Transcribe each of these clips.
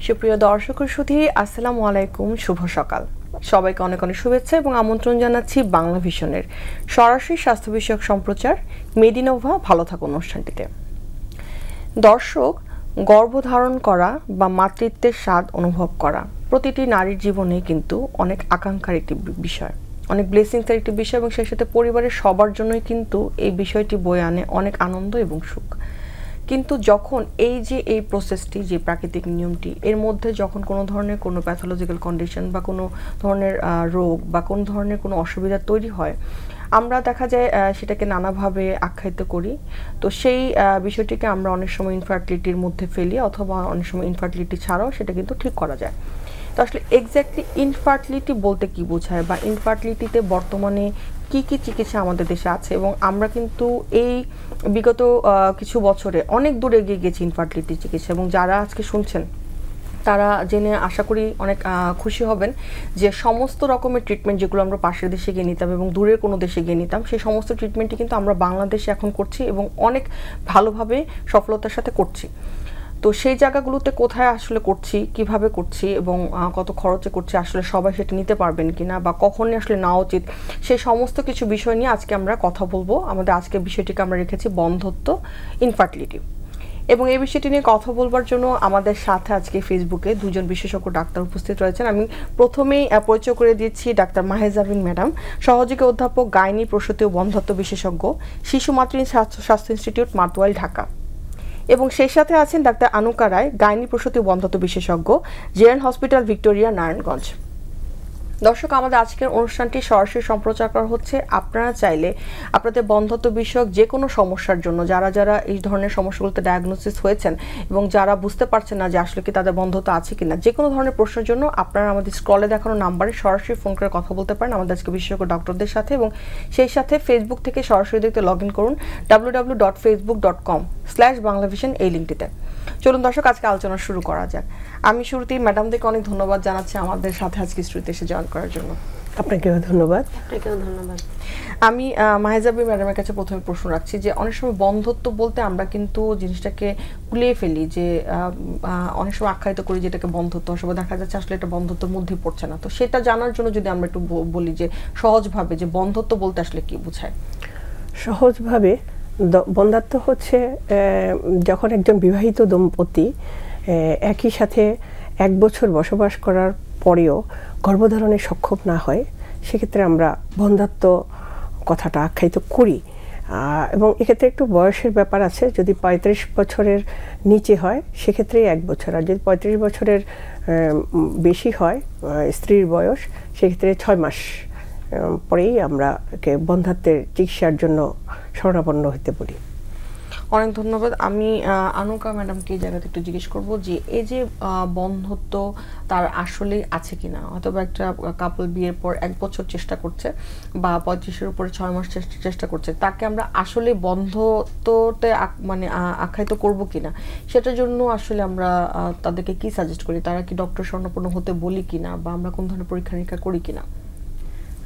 সুপ্রিয় দর্শক ও সুধী, আসসালামু আলাইকুম, শুভ সকাল। সবাইকে অনেক অনেক শুভেচ্ছা এবং আমন্ত্রণ জানাচ্ছি বাংলা ভিশনের সরাসরি স্বাস্থ্য বিষয়ক সম্প্রচার মেডিনোভা ভালো থাকো অনুষ্ঠানটিতে। দর্শক, গর্ভধারণ করা বা মাতৃত্বের স্বাদ অনুভব করা প্রতিটি নারীর জীবনে কিন্তু অনেক আকাঙ্ক্ষার একটি বিষয়, অনেক ব্লেসিংসের একটি বিষয় এবং সেই সাথে পরিবারের সবার জন্যই কিন্তু এই বিষয়টি বয়ে আনে অনেক আনন্দ এবং সুখ। কিন্তু যখন এই প্রসেসটি, যে প্রাকৃতিক নিয়মটি, এর মধ্যে যখন কোনো ধরনের কোনো প্যাথোলজিক্যাল কন্ডিশন বা কোনো ধরনের রোগ বা কোনো ধরনের কোনো অসুবিধা তৈরি হয়, আমরা দেখা যায় সেটাকে নানাভাবে আখ্যায়িত করি। তো সেই বিষয়টিকে আমরা অনেক সময় ইনফার্টিলিটির মধ্যে ফেলি, অথবা অনেক সময় ইনফার্টিলিটি ছাড়াও সেটা কিন্তু ঠিক করা যায়। তো আসলে এক্স্যাক্টলি ইনফার্টিলিটি বলতে কি বোঝায়, বা ইনফার্টিলিটিতে বর্তমানে কি কি চিকিৎসা আমাদের দেশে আছে, এবং আমরা কিন্তু এই বিগত কিছু বছরে অনেক দূর এগিয়ে গেছি ইনফার্টিলিটি চিকিৎসা। এবং যারা আজকে শুনছেন তারা জেনে আশা করি অনেক খুশি হবেন যে সমস্ত রকমের ট্রিটমেন্ট যেগুলো আমরা পাশের দেশে গিয়ে নিতাম এবং দূরের কোনো দেশে গিয়ে নিতাম, সেই সমস্ত ট্রিটমেন্টই কিন্তু আমরা বাংলাদেশে এখন করছি এবং অনেক ভালোভাবে সফলতার সাথে করছি। তো সেই জায়গাগুলোতে কোথায় আসলে করছি, কিভাবে করছি এবং কত খরচে করছি, আসলে সবাই সেটা নিতে পারবেন কিনা বা কখনই আসলে নেওয়া উচিত, সেই সমস্ত কিছু বিষয় নিয়ে আজকে আমরা কথা বলবো। আমাদের আজকের বিষয়টিকে আমরা রেখেছি বন্ধ্যত্ব, ইনফার্টিলিটি। এবং এই বিষয়টি নিয়ে কথা বলবার জন্য আমাদের সাথে আজকে ফেসবুকে দুজন বিশেষজ্ঞ ডাক্তার উপস্থিত রয়েছেন। আমি প্রথমেই পরিচয় করে দিচ্ছি ডাক্তার মাহেজাবিন ম্যাডাম, সহযোগী অধ্যাপক, গাইনি, প্রসূতি ও বন্ধ্যত্ব বিশেষজ্ঞ, শিশু মাতৃ স্বাস্থ্য ইনস্টিটিউট, মাতোয়াইল, ঢাকা। এবং সেই সাথে আছেন ডাক্তার আনুকা রায়, গাইনি, প্রসূতি ও বন্ধ্যত্ব বিশেষজ্ঞ, জেএন হসপিটাল, ভিক্টোরিয়া, নারায়ণগঞ্জ। দর্শক, আমাদের আজকের অনুষ্ঠানটি সরাসরি সম্প্রচার করা হচ্ছে। আপনারা চাইলে আপনাদের বন্ধ্যত্ব বিষয়ক যে কোনো সমস্যার জন্য, যারা যারা এই ধরনের সমস্যাগুলোতে ডায়াগনোসিস হয়েছেন এবং যারা বুঝতে পারছেন না যে আসলে কি তাদের বন্ধ্যত্ব আছে কিনা, যে কোনো ধরনের প্রশ্নের জন্য আপনারা আমাদের স্ক্রলে দেখানো নাম্বারে সরাসরি ফোন করে কথা বলতে পারেন আমাদের আজকে বিশেষজ্ঞ ডক্টরদের সাথে। এবং সেই সাথে ফেসবুক থেকে সরাসরি দেখতে লগ ইন করুন www.facebook.com/banglavision এই লিঙ্কটিতে। চলুন দর্শক, আজকে আলোচনা শুরু করা যাক। আমি শুরুতেই ম্যাডামদেরকে অনেক ধন্যবাদ জানাচ্ছি আমাদের সাথে আজকে স্টুডিওতে এসে জয়েন করার জন্য। আপনাকেও ধন্যবাদ। আমি মাহেজাবি ম্যাডামের কাছে প্রথমে প্রশ্ন রাখছি যে অনেক সময় বন্ধ্যত্ব বলতে আমরা কিন্তু জিনিসটাকে গুলিয়ে ফেলি, যে অনেক সময় আখ্যায়িত করি যেটাকে বন্ধ্যত্ব, সবাই দেখা যাচ্ছে আসলে এটা বন্ধ্যত্বের মধ্যে পড়ছে না। তো সেটা জানার জন্য যদি আমরা একটু বলি যে সহজভাবে যে বন্ধ্যত্ব বলতে আসলে কি বোঝায়। সহজভাবে বন্ধ্যত্ব হচ্ছে যখন একজন বিবাহিত দম্পতি একই সাথে 1 বছর বসবাস করার পরেও গর্ভধারণে সক্ষম না হয়, সেক্ষেত্রে আমরা বন্ধ্যত্ব কথাটা আখ্যায়িত করি। এবং এক্ষেত্রে একটু বয়সের ব্যাপার আছে। যদি 35 বছরের নিচে হয় সেক্ষেত্রে 1 বছর, আর যদি 35 বছরের বেশি হয় স্ত্রীর বয়স, সেক্ষেত্রে 6 মাস পরেই আমরা বন্ধ্যত্বের চিকিৎসার জন্য শরণাপন্ন হতে বলি। অনেক ধন্যবাদ। আমি আনুকা ম্যাডামকে এই জায়গাতে একটু জিজ্ঞেস করবো যে এই যে বন্ধ্যত্ব তার আসলে আছে কিনা, অথবা একটা কাপল বিয়ের পর 1 বছর চেষ্টা করছে বা 35-এর উপরে 6 মাস চেষ্টা করছে, তাকে আমরা আসলে বন্ধ্যত্বতে মানে আখ্যায়িত করব কিনা, সেটার জন্য আসলে আমরা তাদেরকে কি সাজেস্ট করি? তারা কি ডক্টর শরণাপন্ন হতে বলি কিনা, বা আমরা কোন ধরনের পরীক্ষা নিরীক্ষা করি কিনা?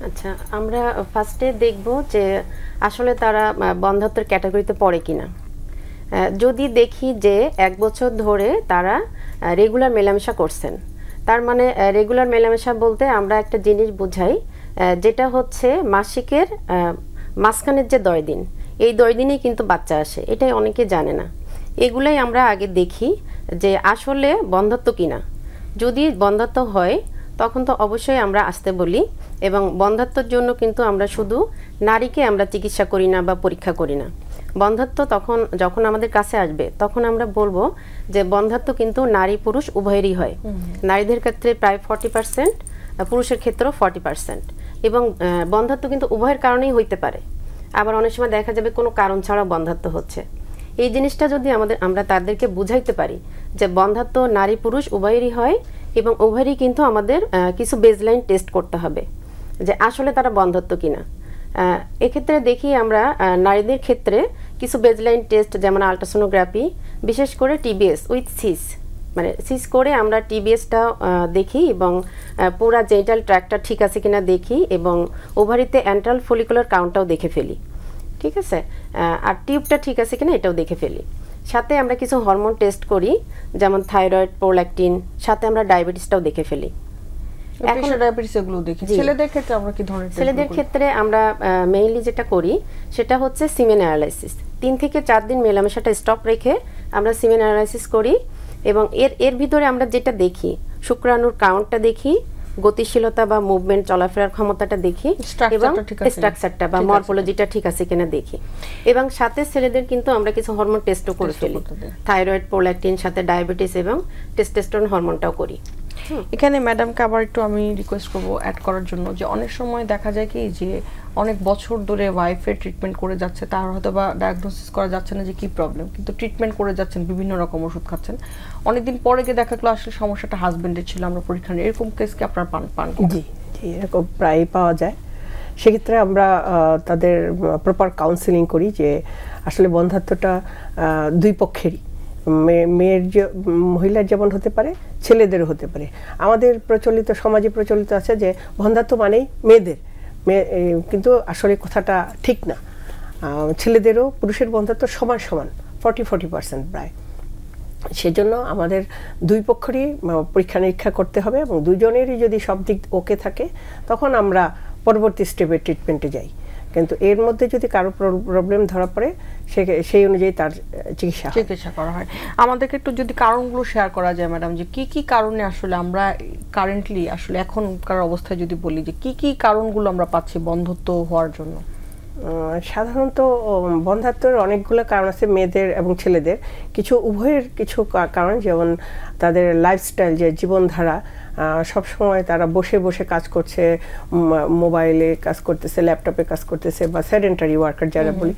আচ্ছা, আমরা ফার্স্টে দেখব যে আসলে তারা বন্ধ্যত্বের ক্যাটাগরিতে পড়ে কিনা। যদি দেখি যে 1 বছর ধরে তারা রেগুলার মেলামেশা করছেন, তার মানে রেগুলার মেলামেশা বলতে আমরা একটা জিনিস বোঝাই, যেটা হচ্ছে মাসিকের মাঝখানের যে 10 দিন, এই 10 দিনেই কিন্তু বাচ্চা আসে, এটাই অনেকে জানে না। এগুলাই আমরা আগে দেখি যে আসলে বন্ধ্যত্ব কিনা। যদি বন্ধ্যত্ব হয় তখন তো অবশ্যই আমরা আসতে বলি। এবং বন্ধ্যত্বের জন্য কিন্তু আমরা শুধু নারীকে আমরা চিকিৎসা করি না বা পরীক্ষা করি না। বন্ধ্যত্ব যখন আমাদের কাছে আসবে তখন আমরা বলবো যে বন্ধ্যত্ব কিন্তু নারী পুরুষ উভয়েরই হয়। নারীদের ক্ষেত্রে প্রায় 40%, পুরুষের ক্ষেত্রেও 40%। এবং বন্ধ্যত্ব কিন্তু উভয়ের কারণেই হইতে পারে। আবার অনেক সময় দেখা যাবে কোনো কারণ ছাড়া বন্ধ্যত্ব হচ্ছে। এই জিনিসটা যদি আমরা তাদেরকে বুঝাইতে পারি যে বন্ধ্যত্ব নারী পুরুষ উভয়েরই হয় এবং উভয়েরই কিন্তু আমাদের কিছু বেজলাইন টেস্ট করতে হবে যে আসলে তারা বন্ধ্যত্ব কিনা। এক্ষেত্রে দেখি আমরা নারীদের ক্ষেত্রে কিছু বেজলাইন টেস্ট, যেমন আল্ট্রাসোনোগ্রাফি, বিশেষ করে টিবিএস উইথ সিস, মানে সিস করে আমরা টিবিএসটা দেখি এবং পুরা জেনিটাল ট্র্যাক্টটা ঠিক আছে কিনা দেখি, এবং ওভারিতে অ্যান্ট্রাল ফলিকুলার কাউন্টটাও দেখে ফেলি, ঠিক আছে, আর টিউবটা ঠিক আছে কিনা এটাও দেখে ফেলি। সাথে আমরা কিছু হরমোন টেস্ট করি, যেমন থাইরয়েড, প্রোল্যাকটিন, সাথে আমরা ডায়াবেটিসটাও দেখে ফেলি। এখন ডায়াবেটিস এগুলো দেখি। ছেলেদের ক্ষেত্রে আমরা কি ধরনের? ছেলেদের ক্ষেত্রে আমরা মেইনলি যেটা করি সেটা হচ্ছে সিমেন অ্যানালাইসিস। 3 থেকে 4 দিন মেলামেশাটা স্টপ রেখে আমরা সিমেন অ্যানালাইসিস করি, এবং এর ভিতরে আমরা যেটা দেখি শুক্রাণুর কাউন্টটা দেখি, গতিশীলতা বা মুভমেন্ট চলাফেরার ক্ষমতাটা দেখি, এবং স্ট্রাকচারটা বা মরফোলজিটা ঠিক আছে কিনা দেখি। এবং সাথে ছেলেদের কিন্তু আমরা কিছু হরমোন টেস্টও করে ফেলি, থাইরয়েড, প্রোল্যাকটিন, সাথে ডায়াবেটিস এবং টেস্টোস্টেরন হরমোনটাও করি। এখানে ম্যাডামকে আবার একটু আমি রিকোয়েস্ট করব অ্যাড করার জন্য, যে অনেক সময় দেখা যায় কি যে অনেক বছর ধরে ওয়াইফের ট্রিটমেন্ট করে যাচ্ছে, তার হয়তো বা ডায়াগনোসিস করা যাচ্ছে না যে কি প্রবলেম, কিন্তু ট্রিটমেন্ট করে যাচ্ছেন, বিভিন্ন রকম ওষুধ খাচ্ছেন, অনেকদিন পরে গিয়ে দেখা গেলো আসলে সমস্যাটা হাজবেন্ডের ছিল, আমরা পরীক্ষা নিয়ে, এরকম কেস কি আপনার পান? জি জি, এরকম প্রায়ই পাওয়া যায়। সেক্ষেত্রে আমরা তাদের প্রপার কাউন্সিলিং করি যে আসলে বন্ধাত্বটা দুই পক্ষেরই, মেয়ের যে মহিলার যেমন হতে পারে, ছেলেদেরও হতে পারে। আমাদের প্রচলিত সমাজে প্রচলিত আছে যে বন্ধাত্ব মানেই মেয়েদের, কিন্তু আসলে কথাটা ঠিক না। ছেলেদেরও পুরুষের বন্ধাত্ব সমান 40% প্রায়। সেজন্য আমাদের দুই পক্ষেরই পরীক্ষা নিরীক্ষা করতে হবে, এবং দুজনেরই যদি সব দিক ওকে থাকে তখন আমরা পরবর্তী স্টেপে ট্রিটমেন্টে যাই। কিন্তু এর মধ্যে যদি কারো প্রবলেম ধরা পড়ে সেই অনুযায়ী তার চিকিৎসা করা হয়। আমাদেরকে একটু যদি কারণগুলো শেয়ার করা যায় ম্যাডাম, যে কি কি কারণে আসলে আমরা কারেন্টলি আসলে এখনকার অবস্থায় যদি বলি যে কি কি কারণগুলো আমরা পাচ্ছি বন্ধ্যত্ব হওয়ার জন্য? সাধারণত বন্ধ্যাত্বের অনেকগুলো কারণ আছে, মেয়েদের এবং ছেলেদের। উভয়ের কিছু কারণ, যেমন তাদের লাইফস্টাইল, যে জীবনধারা, সবসময় তারা বসে বসে কাজ করছে, মোবাইলে কাজ করতেছে, ল্যাপটপে কাজ করতেছে, বা সেডেন্টারি ওয়ার্কার যারা বলি,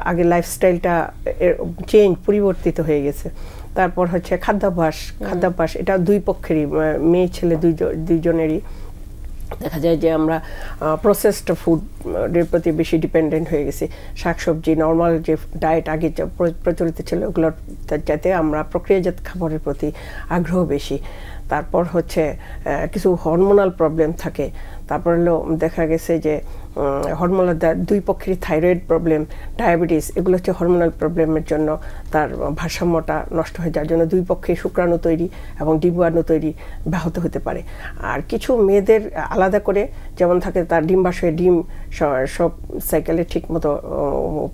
আগে লাইফস্টাইলটা পরিবর্তিত হয়ে গেছে। তারপর হচ্ছে খাদ্যাভ্যাস, এটা দুই পক্ষেরই, মেয়ে ছেলে দুইজনেরই। দেখা যায় যে আমরা প্রসেসড ফুডের প্রতি বেশি ডিপেন্ডেন্ট হয়ে গেছি। শাকসবজি, নর্মাল যে ডায়েট আগে প্রচলিত ছিল ওগুলোর যাতে আমরা প্রক্রিয়াজাত খাবারের প্রতি আগ্রহ বেশি। তারপর হচ্ছে কিছু হরমোনাল প্রবলেম থাকে। তারপর হলো দেখা গেছে যে হরমোনাল দুই পক্ষেরই থাইরয়েড প্রবলেম, ডায়াবেটিস, এগুলো হচ্ছে হরমোনাল প্রবলেমের জন্য তার ভারসাম্যটা নষ্ট হয়ে যাওয়ার জন্য দুই পক্ষে শুক্রাণু তৈরি এবং ডিম্বাণু তৈরি ব্যাহত হতে পারে। আর কিছু মেয়েদের আলাদা করে যেমন থাকে, তার ডিম্বাশয়ে ডিম সব সাইকেলে ঠিক মতো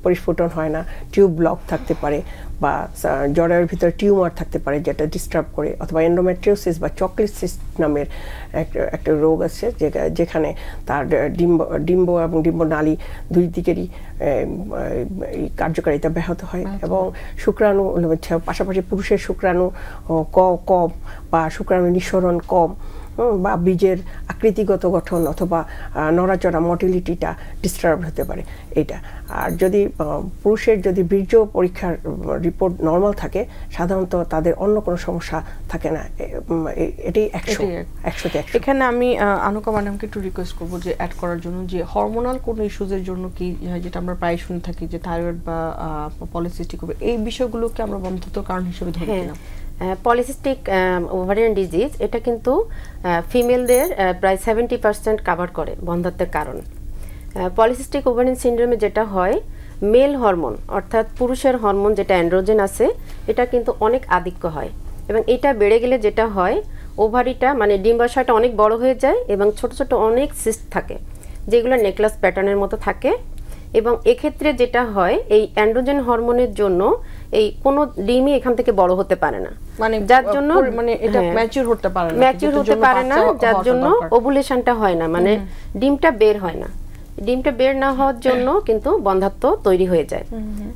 পরিস্ফুটন হয় না, টিউব ব্লক থাকতে পারে, বা জরায়ুর ভিতরে টিউমার থাকতে পারে যেটা ডিস্টার্ব করে, অথবা এন্ডোমেট্রিওসিস বা চকলেট সিস্ট নামের একটা রোগ আছে যেখানে তার ডিম্ব এবং ডিম্বনালী দুই দিকেরই কার্যকারিতা ব্যাহত হয়, এবং শুক্রাণু পাশাপাশি পুরুষের শুক্রাণু কম বা শুক্রাণু নিঃসরণ কম, বা বীজের আকৃতিগত গঠন অথবা নড়াচড়া মোটিলিটিটা ডিস্টার্ব হতে পারে এটা। আর যদি পুরুষের যদি বীর্য পরীক্ষার রিপোর্ট নর্মাল থাকে, সাধারণত তাদের অন্য কোনো সমস্যা থাকে না। এটাই 100-তে 100। এখানে আমি আনুকা ম্যাডামকে একটু রিকোয়েস্ট করবো যে অ্যাড করার জন্য, যে হরমোনাল কোনো ইস্যুজের জন্য কি, যেটা আমরা প্রায় শুনে থাকি যে থাইরয়েড বা পলিসিস্টিক ওভারি, এই বিষয়গুলোকে আমরা বন্ধ্যত্বের কারণ হিসেবে ধরি কিনা? পলিসিস্টিক ওভারিয়ান ডিজিজ, এটা কিন্তু ফিমেলদের প্রায় 70% কাভার করে বন্ধ্যত্বের কারণ। পলিসিস্টিক ওভারিয়ান সিনড্রোমে যেটা হয়, মেল হরমোন অর্থাৎ পুরুষের হরমোন যেটা অ্যান্ড্রোজেন আছে, এটা কিন্তু অনেক আধিক্য হয়, এবং এটা বেড়ে গেলে যেটা হয়, ওভারিটা মানে ডিম্বাশয়টা অনেক বড় হয়ে যায়, এবং ছোট ছোট অনেক সিস্ট থাকে যেগুলো নেকলেস প্যাটার্নের মতো থাকে। এবং এক্ষেত্রে যেটা হয়, এই অ্যান্ড্রোজেন হরমোনের জন্য এই কোনো ডিমই এখান থেকে বড় হতে পারে না, মানে যার জন্য মানে এটা ম্যাচিউর হতে পারে না, যার জন্য ওভুলেশনটা হয় না, মানে ডিমটা বের হয় না। ডিমটা বের না হওয়ার জন্য কিন্তু বন্ধ্যাত্ব তৈরি হয়ে যায়।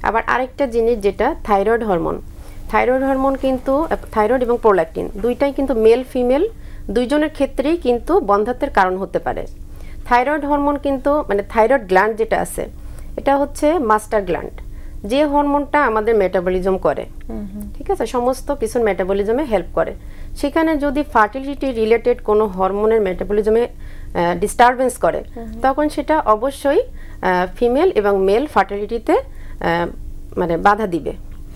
আবার আরেকটা জিনিস যেটা থাইরয়েড হরমোন কিন্তু থাইরয়েড এবং প্রোল্যাকটিন দুইটাই কিন্তু মেল ফিমেল দুইজনের ক্ষেত্রেই কিন্তু বন্ধ্যাত্বের কারণ হতে পারে। থাইরয়েড হরমোন কিন্তু মানে থাইরয়েড গ্ল্যান্ড যেটা আছে, এটা হচ্ছে মাস্টার গ্ল্যান্ড, যে হরমোনটা আমাদের মেটাবলিজম করে, ঠিক আছে, সমস্ত কিছুর মেটাবলিজমে হেল্প করে। সেখানে যদি ফার্টিলিটি রিলেটেড কোনো হরমোনের মেটাবলিজমে ডিস্টারবেন্স করে, তখন সেটা অবশ্যই ফিমেল এবং মেল ফার্টিলিটিতে মানে বাধা দিবে।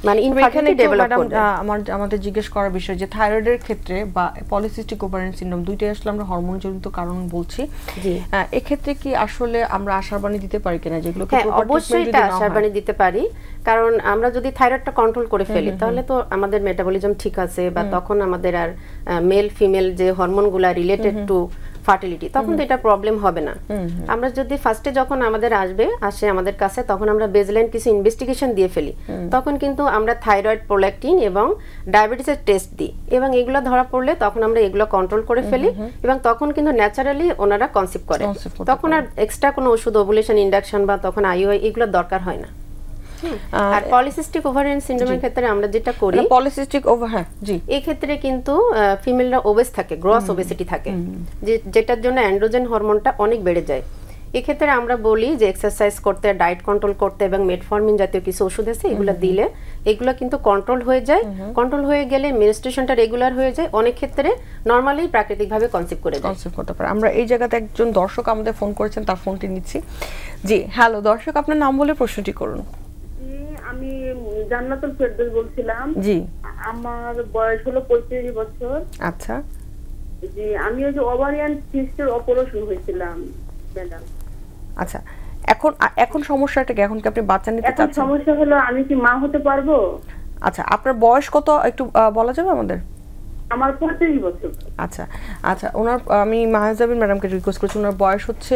মানে ইনফার্টিলিটি ডেভেলপ করবে। আমাদের জিজ্ঞেস করার বিষয় যে থাইরয়েডের ক্ষেত্রে বা পলিসিস্টিক ওভারিয়ান সিনড্রোম দুইটাই আসলে আমরা হরমোন জনিত কারণ বলছি, এই ক্ষেত্রে কি আসলে আমরা আশার বাণী দিতে পারি কিনা যেগুলো? হ্যাঁ, অবশ্যই এটা আশার বাণী দিতে পারি, কারণ আমরা যদি থাইরয়েডটা কন্ট্রোল করে ফেলি তাহলে তো আমাদের মেটাবলিজম ঠিক আছে, বা তখন আমাদের আর মেল ফিমেল যে হরমোনগুলা রিলেটেড টু ফার্টিলিটি, তখন তো এটা প্রবলেম হবে না। আমরা যদি ফার্স্টে যখন আমাদের আসে আমাদের কাছে, তখন আমরা বেজলাইন কিছু ইনভেস্টিগেশন দিয়ে ফেলি, তখন কিন্তু আমরা থাইরয়েড, প্রোল্যাকটিন এবং ডায়াবেটিসের টেস্ট দিই, এবং এগুলো ধরা পড়লে তখন আমরা এগুলো কন্ট্রোল করে ফেলি, এবং তখন কিন্তু ন্যাচারালি ওনারা কনসিভ করে, তখন আর এক্সট্রা কোনো ওষুধ, ওভুলেশন ইন্ডাকশন বা তখন আইইউআই এগুলো দরকার হয় না। আর পলিসিস্টিক ওভারিয়ান সিনড্রোমের ক্ষেত্রে আমরা যেটা করি, পলিসিস্টিক এই ক্ষেত্রে কিন্তু ফিমেলরা ওবেস থাকে, গ্রস ওবেসিটি থাকে, যেটার জন্য অ্যান্ড্রোজেন হরমোনটা অনেক বেড়ে যায়। এক্ষেত্রে আমরা বলি যে এক্সারসাইজ করতে, ডায়েট কন্ট্রোল করতে, এবং মেটফর্মিন জাতীয় কিছু ওষুধ আছে, এগুলো দিলে এগুলো কিন্তু কন্ট্রোল হয়ে যায়। কন্ট্রোল হয়ে গেলে মেনস্ট্রুয়েশনটা রেগুলার হয়ে যায়, অনেক ক্ষেত্রে নরমালি প্রাকৃতিকভাবে কনসিভ করতে পারে। আমরা এই জায়গাতে একজন দর্শক আমাদের ফোন করেছেন, তার ফোনটি নিচ্ছি। জি, হ্যালো দর্শক, আপনার নাম বলে প্রশ্নটি করুন। আমি জান্নাতুল ফেরদৌস বলছিলাম। জি, আমার বয়স হলো 35 বছর। আচ্ছা, জি, আমি ওই যে ওভারিয়ান সিস্টের অপারেশন হয়েছিলাম ম্যাডাম। আচ্ছা, এখন সমস্যাটা কি? এখন কি আপনি বাচ্চা নিতে চাচ্ছেন? এখন সমস্যা হলো আমি কি মা হতে পারবো? আচ্ছা, আপনার বয়স কত একটু বলা যাবে আমাদের? আমার 35 বছর। আচ্ছা আচ্ছা, ওনার আমি মাহাজাবিন ম্যাডামকে রিকোয়েস্ট করেছি, ওনার বয়স হচ্ছে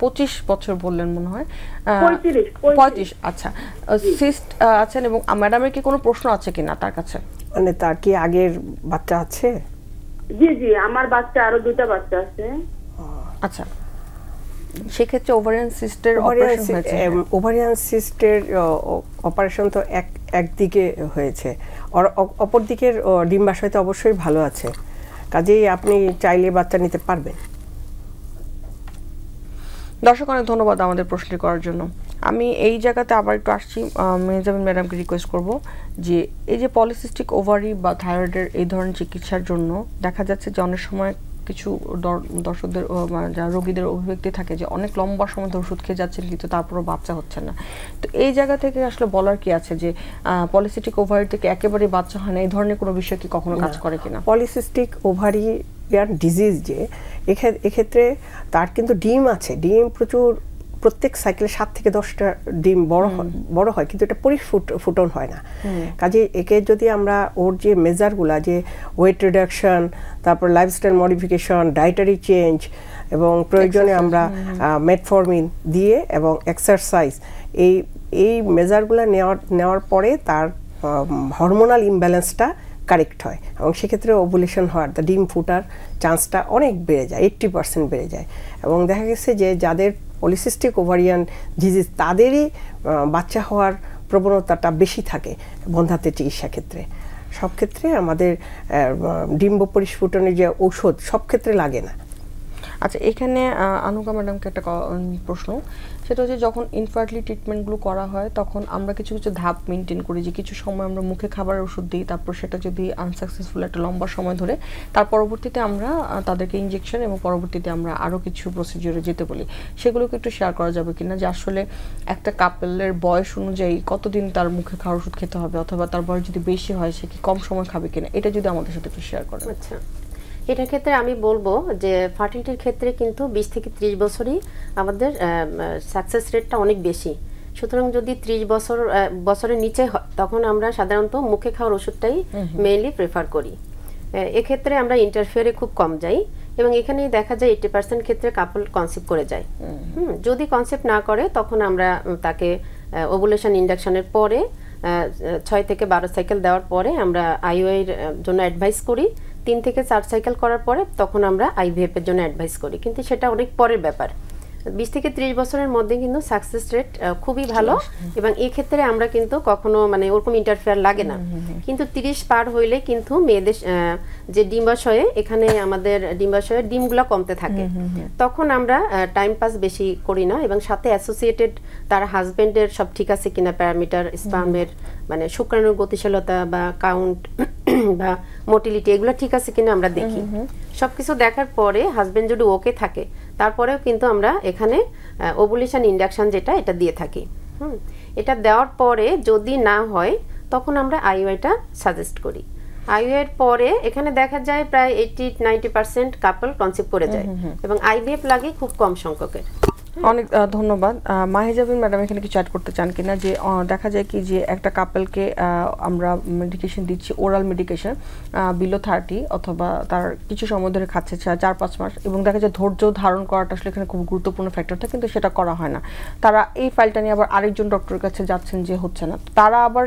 25 বছর বললেন মনে হয়, 35। আচ্ছা, সিস্ট আছেন, এবং ম্যাডামের কি কোনো প্রশ্ন আছে কিনা তার কাছে? মানে তার কি আগের বাচ্চা আছে? জি জি, আমার বাচ্চা, আরো 2টা বাচ্চা আছে। আচ্ছা, সেক্ষেত্রে ওভারিয়ান সিস্টের অপারেশন তো একদিকে হয়েছে, অপর দিকের ডিম্বাশয় তো অবশ্যই ভালো আছে, কাজেই আপনি চাইলে বাচ্চা নিতে পারবেন। দর্শক, অনেক ধন্যবাদ আমাদের প্রশ্নটি করার জন্য। আমি এই জায়গাতে আবার একটু আসছি, মেহজাবিন ম্যাডামকে রিকোয়েস্ট করব যে এই যে পলিসিস্টিক ওভারি বা থাইরয়েডের এই ধরনের চিকিৎসার জন্য দেখা যাচ্ছে যে অনেক সময় কিছু দর্শকদের, যারা রোগীদের অভিব্যক্তি থাকে যে অনেক লম্বা সময় ধরে ওষুধ খেয়ে যাচ্ছেন কিন্তু তারপরও বাচ্চা হচ্ছে না। তো এই জায়গা থেকে আসলে বলার কি আছে যে পলিসিস্টিক ওভারি থেকে একেবারে বাচ্চা হয় না, এই ধরনের কোনো বিষয় কি কখনো কাজ করে কিনা? পলিসিস্টিক ওভারিয়ান ডিজিজ যে এক্ষেত্রে তার কিন্তু ডিম আছে, ডিম প্রত্যেক সাইকেলে 7 থেকে 10টা ডিম বড় হয়, কিন্তু এটা পরিফুটন হয় না। কাজে একে যদি আমরা ওর যে মেজারগুলা, যে ওয়েট রিডাকশন, তারপর লাইফস্টাইল মডিফিকেশন, ডায়েটারি চেঞ্জ, এবং প্রয়োজনে আমরা মেটফর্মিন দিয়ে এবং এক্সারসাইজ, এই মেজারগুলো নেওয়ার পরে তার হরমোনাল ইমব্যালেন্সটা কারেক্ট হয়, এবং সেক্ষেত্রে ওভুলেশন হওয়ার, ডিম ফুটার চান্সটা অনেক বেড়ে যায়, 80% বেড়ে যায়। এবং দেখা গেছে যে যাদের পলিসিস্টিক ওভারিয়ান ডিজিজ তাদেরই বাচ্চা হওয়ার প্রবণতাটা বেশি থাকে বন্ধ্যাত্বের চিকিৎসা ক্ষেত্রে। সব ক্ষেত্রে আমাদের ডিম্ব পরিস্ফুটনের যে ঔষধ সব ক্ষেত্রে লাগে না। আচ্ছা, এখানে আনুকা ম্যাডামকে একটা প্রশ্ন, সেটা হচ্ছে যখন ইনফার্টিলিটি ট্রিটমেন্টগুলো করা হয় তখন আমরা কিছু কিছু ধাপ মেনটেন করি, যে কিছু সময় আমরা মুখে খাবারের ওষুধ দিই, তারপর সেটা যদি আনসাকসেসফুল একটা লম্বা সময় ধরে, তার পরবর্তীতে আমরা তাদেরকে ইনজেকশন এবং পরবর্তীতে আমরা আরও কিছু প্রসিডিওরে যেতে বলি। সেগুলোকে একটু শেয়ার করা যাবে কিনা, যে আসলে একটা কাপলের বয়স অনুযায়ী কতদিন তার মুখে খাওয়ার ওষুধ খেতে হবে, অথবা তার বয়স যদি বেশি হয় সে কি কম সময় খাবে কিনা, এটা যদি আমাদের সাথে একটু শেয়ার করেন। আচ্ছা, এটার ক্ষেত্রে আমি বলবো যে ফার্টিলিটির ক্ষেত্রে কিন্তু 20 থেকে 30 বছরই আমাদের সাকসেস রেটটা অনেক বেশি। সুতরাং যদি 30 বছরের নিচে হয় তখন আমরা সাধারণত মুখে খাওয়ার ওষুধটাই মেইনলি প্রেফার করি। এক্ষেত্রে আমরা ইন্টারফেয়ারে খুব কম যাই, এবং এখানেই দেখা যায় 80% ক্ষেত্রে কাপল কনসিভ করে যায়। যদি কনসিভ না করে তখন আমরা তাকে ওভুলেশন ইন্ডাকশনের পরে 6 থেকে 12 সাইকেল দেওয়ার পরে আমরা আইইউআই এর জন্য অ্যাডভাইস করি। 3 থেকে 4 সাইকেল করার পরে তখন আমরা আইভিএফ এর জন্য অ্যাডভাইস করি, কিন্তু সেটা অনেক পরের ব্যাপার। 20 থেকে 30 বছরের মধ্যে কিন্তু সাকসেস রেট খুবই ভালো, এবং এই ক্ষেত্রে আমরা কিন্তু কখনো মানে ওরকম ইন্টারফেয়ার লাগে না। কিন্তু 30 পার হইলে কিন্তু মেয়েদের যে ডিম্বাশয়ে, এখানে আমাদের ডিম্বাশয়ের ডিমগুলো কমতে থাকে, তখন আমরা টাইম পাস বেশি করি না, এবং সাথে অ্যাসোসিয়েটেড তার হাজবেন্ডের সব ঠিক আছে কিনা প্যারামিটার, স্পার্মের মানে শুক্রাণুর গতিশীলতা বা কাউন্ট বা মোটিলিটি, এগুলো ঠিক আছে কিনা আমরা দেখি। সবকিছু দেখার পরে হাজবেন্ড যদি ওকে থাকে তারপরেও কিন্তু আমরা এখানে ওভুলেশন ইন্ডাকশন যেটা, এটা দিয়ে থাকি। এটা দেওয়ার পরে যদি না হয় তখন আমরা আইইউআইটা সাজেস্ট করি। আইইউআইয়ের পরে এখানে দেখা যায় প্রায় 80-90% কাপল কনসিভ করে যায় এবং আইভিএফ লাগে খুব কম সংখ্যকের। অনেক ধন্যবাদ। মাহিজাবিন ম্যাডাম এখানে কিছু অ্যাড করতে চান কিনা, যে দেখা যায় কি যে একটা কাপলকে আমরা মেডিকেশন দিচ্ছি, ওরাল মেডিকেশন বিলো 30 অথবা তার কিছু সময় ধরে খাচ্ছে 4-5 মাস, এবং দেখা যায় ধৈর্য ধারণ করাটা আসলে এখানে খুব গুরুত্বপূর্ণ ফ্যাক্টর থাকে, কিন্তু সেটা করা হয় না। তারা এই ফাইলটা নিয়ে আবার আরেকজন ডক্টরের কাছে যাচ্ছেন যে হচ্ছে না, তারা আবার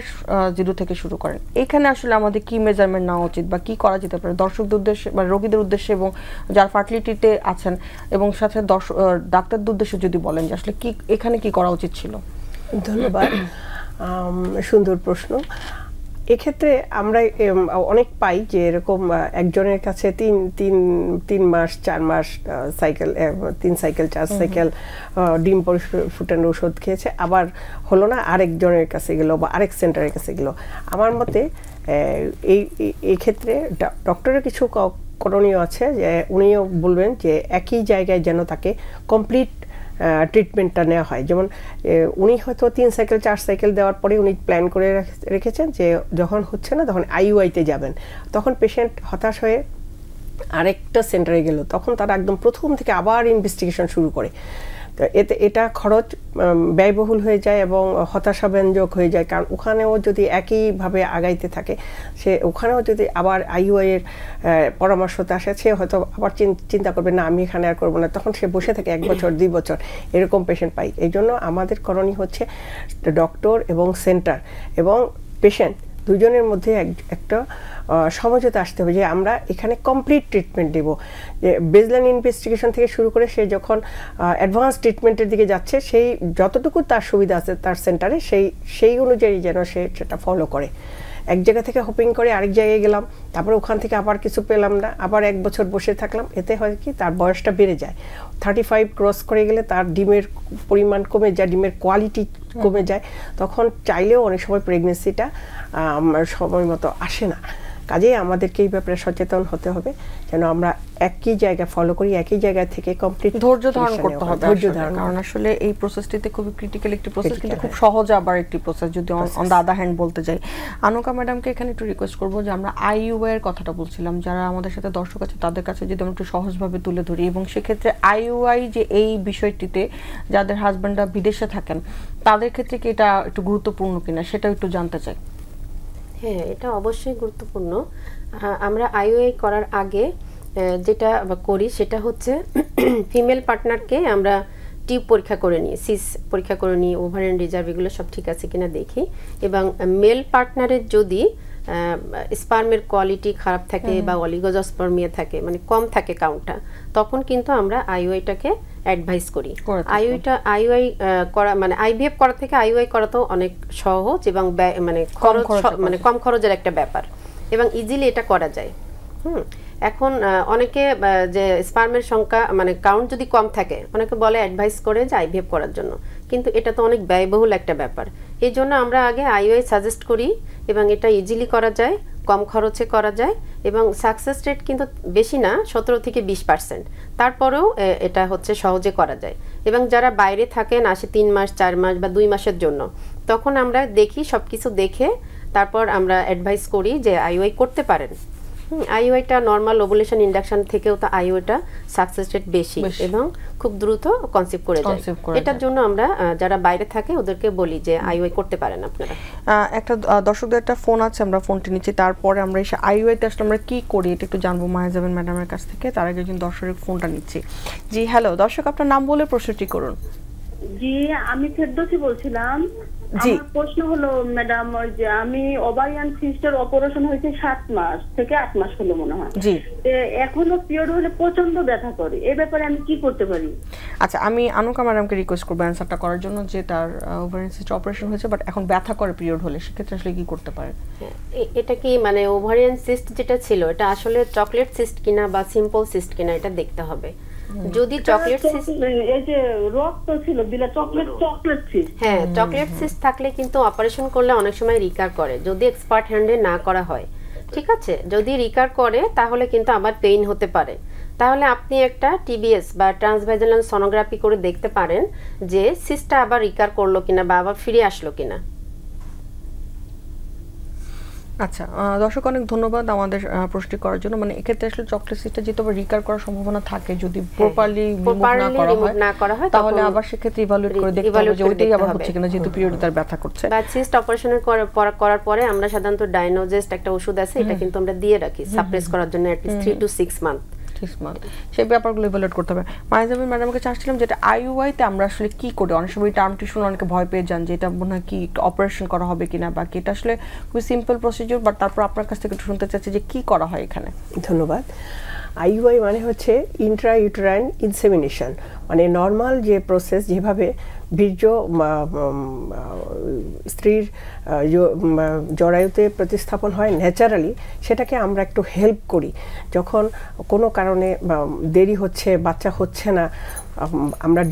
0 থেকে শুরু করেন। এখানে আসলে আমাদের কি মেজারমেন্ট নেওয়া উচিত বা কি করা যেতে পারে দর্শকদের উদ্দেশ্যে বা রোগীদের উদ্দেশ্যে, এবং যারা ফার্টিলিটিতে আছেন এবং সাথে ডাক্তারদের উদ্দেশ্যে যদি বলেন যে আসলে কি এখানে কি করা উচিত ছিল? ধন্যবাদ, সুন্দর প্রশ্ন। এক্ষেত্রে আমরা অনেক পাই যে এরকম একজনের কাছে 3 মাস 4 মাস সাইকেল 3 সাইকেল 4 সাইকেল ডিম ফুটানোর ওষুধ খেয়েছে, আবার হলো না, আরেকজনের কাছে গেল বা আরেক সেন্টারের কাছে গেল। আমার মতে এই ক্ষেত্রে ডক্টরের কিছু করণীয় আছে, যে উনিও বলবেন যে একই জায়গায় যেন তাকে কমপ্লিট ট্রিটমেন্টটা নেওয়া হয়। যেমন উনি হয়তো 3 সাইকেল 4 সাইকেল দেওয়ার পরে উনি প্ল্যান করে রেখেছেন যে যখন হচ্ছে না তখন আইইউআইতে যাবেন। তখন পেশেন্ট হতাশ হয়ে আরেকটা সেন্টারে গেল, তখন তারা একদম প্রথম থেকে আবার ইনভেস্টিগেশন শুরু করে। তো এটা খরচ ব্যয়বহুল হয়ে যায় এবং হতাশাব্যঞ্জক হয়ে যায়, কারণ ওখানেও যদি একইভাবে আগাইতে থাকে, সে ওখানেও যদি আবার আইইউআইয়ের পরামর্শতে আসে, সে হয়তো আবার চিন্তা করবে না আমি এখানে আর করবো না, তখন সে বসে থাকে 1 বছর 2 বছর এরকম পেশেন্ট পাই। এই জন্য আমাদের করণীয় হচ্ছে ডক্টর এবং সেন্টার এবং পেশেন্ট দুজনের মধ্যে একটা সমঝোতা আসতে হবে যে আমরা এখানে কমপ্লিট ট্রিটমেন্ট দেব। যে বেসলাইন ইনভেস্টিগেশন থেকে শুরু করে সে যখন অ্যাডভান্স ট্রিটমেন্টের দিকে যাচ্ছে, সেই যতটুকু তার সুবিধা আছে তার সেন্টারে সেই অনুযায়ী যেন সে সেটা ফলো করে। এক জায়গা থেকে হোপিং করে আরেক জায়গায় গেলাম, তারপরে ওখান থেকে আবার কিছু পেলাম না, আবার 1 বছর বসে থাকলাম, এতে হয় কি তার বয়সটা বেড়ে যায়। 35 ক্রস করে গেলে তার ডিমের পরিমাণ কমে যায়, ডিমের কোয়ালিটি কমে যায়, তখন চাইলেও অনেক সময় প্রেগনেন্সিটা সময় মতো আসে না। কাজেই আমাদেরকে এই ব্যাপারে সচেতন হতে হবে যেন আমরা একই জায়গা ফলো করি, একই জায়গা থেকে কমপ্লিট ধৈর্য ধারণ করতে হবে, কারণ আসলে এই প্রসেসটিতে খুবই ক্রিটিক্যাল একটি প্রসেস, কিন্তু খুব সহজ আবার একটি প্রসেস যদি অন দ্য আদার হ্যান্ড বলতে যাই। আনুকা ম্যাডামকে এখানে একটু রিকোয়েস্ট করবো যে আমরা আইইউআই এর কথাটা বলছিলাম, যারা আমাদের সাথে দর্শক আছে তাদের কাছে যদি আমরা একটু সহজভাবে তুলে ধরি, এবং সেক্ষেত্রে আইইউআই যে এই বিষয়টিতে যাদের হাজব্যান্ডরা বিদেশে থাকেন তাদের ক্ষেত্রে কি এটা একটু গুরুত্বপূর্ণ কিনা সেটা একটু জানতে চাই। হ্যাঁ, এটা অবশ্যই গুরুত্বপূর্ণ। আমরা আইইউআই করার আগে যেটা করি সেটা হচ্ছে ফিমেল পার্টনারকে আমরা টিউব পরীক্ষা করে নিই, সিস পরীক্ষা করে নিই, ওভারিয়ান রিজার্ভ এগুলো সব ঠিক আছে কিনা দেখি, এবং মেল পার্টনারের যদি স্পার্মের কোয়ালিটি খারাপ থাকে বা অলিগোজস্পার্মিয়া থাকে, মানে কম থাকে কাউন্টটা, তখন কিন্তু আমরা আইইউআইটাকে অ্যাডভাইস করি। আইইউআই করা মানে আইভিএফ করা থেকে আইইউআই করা তো অনেক সহজ এবং মানে কম খরচের একটা ব্যাপার, এবং ইজিলি এটা করা যায়। এখন অনেকে যে স্পার্মের সংখ্যা মানে কাউন্ট যদি কম থাকে, অনেকে বলে অ্যাডভাইস করে যে আইভিএফ করার জন্য, কিন্তু এটা তো অনেক ব্যয়বহুল একটা ব্যাপার। এই জন্য আমরা আগে আইইউআই সাজেস্ট করি, এবং এটা ইজিলি করা যায়, কম খরচে করা যায়, এবং সাকসেস রেট কিন্তু বেশি না, 17 থেকে 20%। তারপরেও এটা হচ্ছে সহজে করা যায়। এবং যারা বাইরে থাকেন, আসে 3 মাস 4 মাস বা 2 মাসের জন্য, তখন আমরা দেখি সব কিছু দেখে তারপর আমরা অ্যাডভাইস করি যে আইইউআই করতে পারেন। আইইউআইটা নর্মাল ওভুলেশন ইন্ডাকশন থেকেও তো আইইউআইটা সাকসেস রেট বেশি এবং খুব দ্রুত কনসিভ করে যায়। এটার জন্য আমরা যারা বাইরে থাকে ওদেরকে বলি যে আইইউআই করতে পারেন আপনারা। একটা দর্শকদের একটা ফোন আছে, আমরা ফোনটি নিচ্ছি, তারপরে আমরা এসে আইইউআইতে আসলে আমরা কি করি এটা একটু জানবো মাহিজাবিন ম্যাডামের কাছ থেকে। তার আগে একজন দর্শকের ফোনটা নিচ্ছি। জি হ্যালো দর্শক, আপনার নাম বলে প্রশ্নটি করুন। জি, আমি ফেরদৌসী বলছিলাম। আমার প্রশ্ন হলো ম্যাডাম, যে আমি ওভারিয়ান সিস্টের অপারেশন হয়েছে 7 মাস থেকে 8 মাস হলো মনে হয়, জি এখনো পিরিয়ড হলে প্রচন্ড ব্যথা করে, এই ব্যাপারে আমি কি করতে পারি? আচ্ছা, আমি আনুকা ম্যাডামকে রিকোয়েস্ট করবো অ্যান্সারটা করার জন্য, যে তার ওভারিয়ান সিস্ট অপারেশন হয়েছে বাট এখন ব্যথা করে পিরিয়ড হলে, সেক্ষেত্রে আসলে কি করতে পারে? এটা কি মানে ওভারিয়ান সিস্ট যেটা ছিল এটা আসলে চকলেট সিস্ট কিনা বা সিম্পল সিস্ট কিনা এটা দেখতে হবে। যদি চকলেট সিস্ট, এই যে রক্ত ছিল বিলা চকলেট সিস্ট, হ্যাঁ চকলেট সিস্ট থাকলে কিন্তু অপারেশন করলে অনেক সময় রিকার করে, যদি এক্সপার্ট হ্যান্ডে না করা হয়। ঠিক আছে, যদি রিকার করে তাহলে কিন্তু আবার পেইন হতে পারে। তাহলে আপনি একটা টিবিএস বা ট্রান্সভাজাইনাল সোনোগ্রাফি করে দেখতে পারেন যে সিস্টটা আবার রিকার করলো কিনা বা আবার ফিরে আসলো কিনা। আচ্ছা, দর্শক অনেক ধন্যবাদ আমাদের প্রশ্ন করার জন্য। মানে এক্ষেত্রে আসলে চকলেট সিস্টটা যেহেতু আবার রিকার করার সম্ভাবনা থাকে যদি প্রপারলি রিমুভ না করা হয় তাহলে আবার সেক্ষেত্রে ইভালুয়েট করে দেখতে হবে যে ওইটাই আবার হচ্ছে কিনা, যেহেতু পিরিয়ডে তার ব্যথা করছে। বা সিস্ট অপারেশনের করার পরে আমরা সাধারণত ডাইনোজেস্ট একটা ওষুধ আছে, এটা কিন্তু আমরা দিয়ে রাখি সাপ্রেস করার জন্য at least 3 to 6 মান্থ। সেই ব্যাপারগুলো ইভালুয়েট করতে হবে। মাইজামিন ম্যাডামকে চাচ্ছিলাম যেটা আইইউআইতে আমরা আসলে কি করি, অনেক সময় টার্মটি শুনে অনেকে ভয় পেয়ে যান যে এটা মনে হয় কি অপারেশন করা হবে কিনা বা কি, এটা আসলে খুবই সিম্পল প্রসিডিউর, বাট তারপর আপনার কাছ থেকে একটু শুনতে চাচ্ছি যে কি করা হয় এখানে। ধন্যবাদ। আইইউআই মানে হচ্ছে ইন্ট্রাইউটেরাইন ইনসেমিনেশন, মানে নর্মাল যে প্রসেস যেভাবে বীর্য স্ত্রীর জরায়ুতে প্রতিস্থাপন হয় ন্যাচারালি, সেটাকে আমরা একটু হেল্প করি। যখন কোনো কারণে দেরি হচ্ছে, বাচ্চা হচ্ছে না, আমরা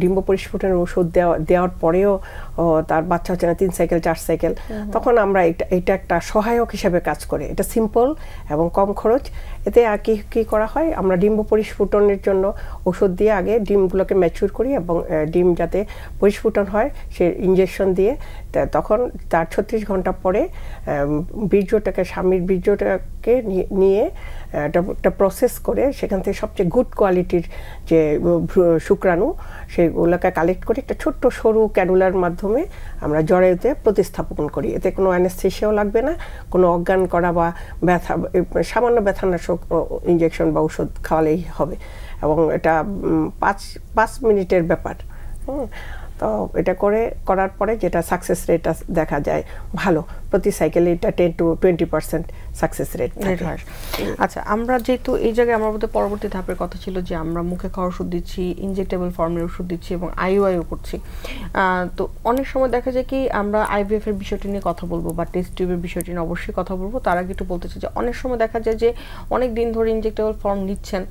ডিম্ব পরিস্ফুটনের ওষুধ দেওয়ার পরেও তার বাচ্চা হচ্ছে না 3 সাইকেল 4 সাইকেল, তখন আমরা এটা একটা সহায়ক হিসেবে কাজ করে। এটা সিম্পল এবং কম খরচ। এতে আর কি করা হয়, আমরা ডিম্ব পরিস্ফুটনের জন্য ওষুধ দিয়ে আগে ডিমগুলোকে ম্যাচিউর করি এবং ডিম যাতে পরিস্ফুটন হয় সে ইঞ্জেকশন দিয়ে, তখন তার 36 ঘন্টা পরে স্বামীর বীর্যটাকে নিয়ে একটা প্রসেস করে সেখান থেকে সবচেয়ে গুড কোয়ালিটির যে শুক্রাণু সেগুলোকে কালেক্ট করে একটা ছোট্ট সরু ক্যানুলার মাধ্যমে আমরা জরায়ুতে প্রতিস্থাপন করি। এতে কোনো অ্যানেস্থেসিয়াও লাগবে না, কোনো অজ্ঞান করা বা ব্যথা, সামান্য ব্যথানাশক ইঞ্জেকশন বা ওষুধ খাওয়ালেই হবে এবং এটা 5 মিনিটের ব্যাপার। তো এটা করার পরে যেটা সাকসেস রেট দেখা যায় ভালো, প্রতি সাইকেলে এটা 10 to 20% সাকসেস রেট হয়। আচ্ছা, আমরা যেহেতু এই জায়গায় আমার মধ্যে পরবর্তী ধাপের কথা ছিল যে আমরা মুখে খাওয়ার ওষুধ দিচ্ছি, ইনজেক্টেবল ফর্মের ওষুধ দিচ্ছি এবং আইইউআইও করছি, তো অনেক সময় দেখা যায় কি আমরা আইভিএফ এর বিষয়টি নিয়ে কথা বলবো বা টেস্ট টিউবের বিষয়টি নিয়ে অবশ্যই কথা বলবো। তার আগে একটু বলতে চাই যে অনেক সময় দেখা যায় যে অনেক দিন ধরে ইনজেক্টেবল ফর্ম নিচ্ছেন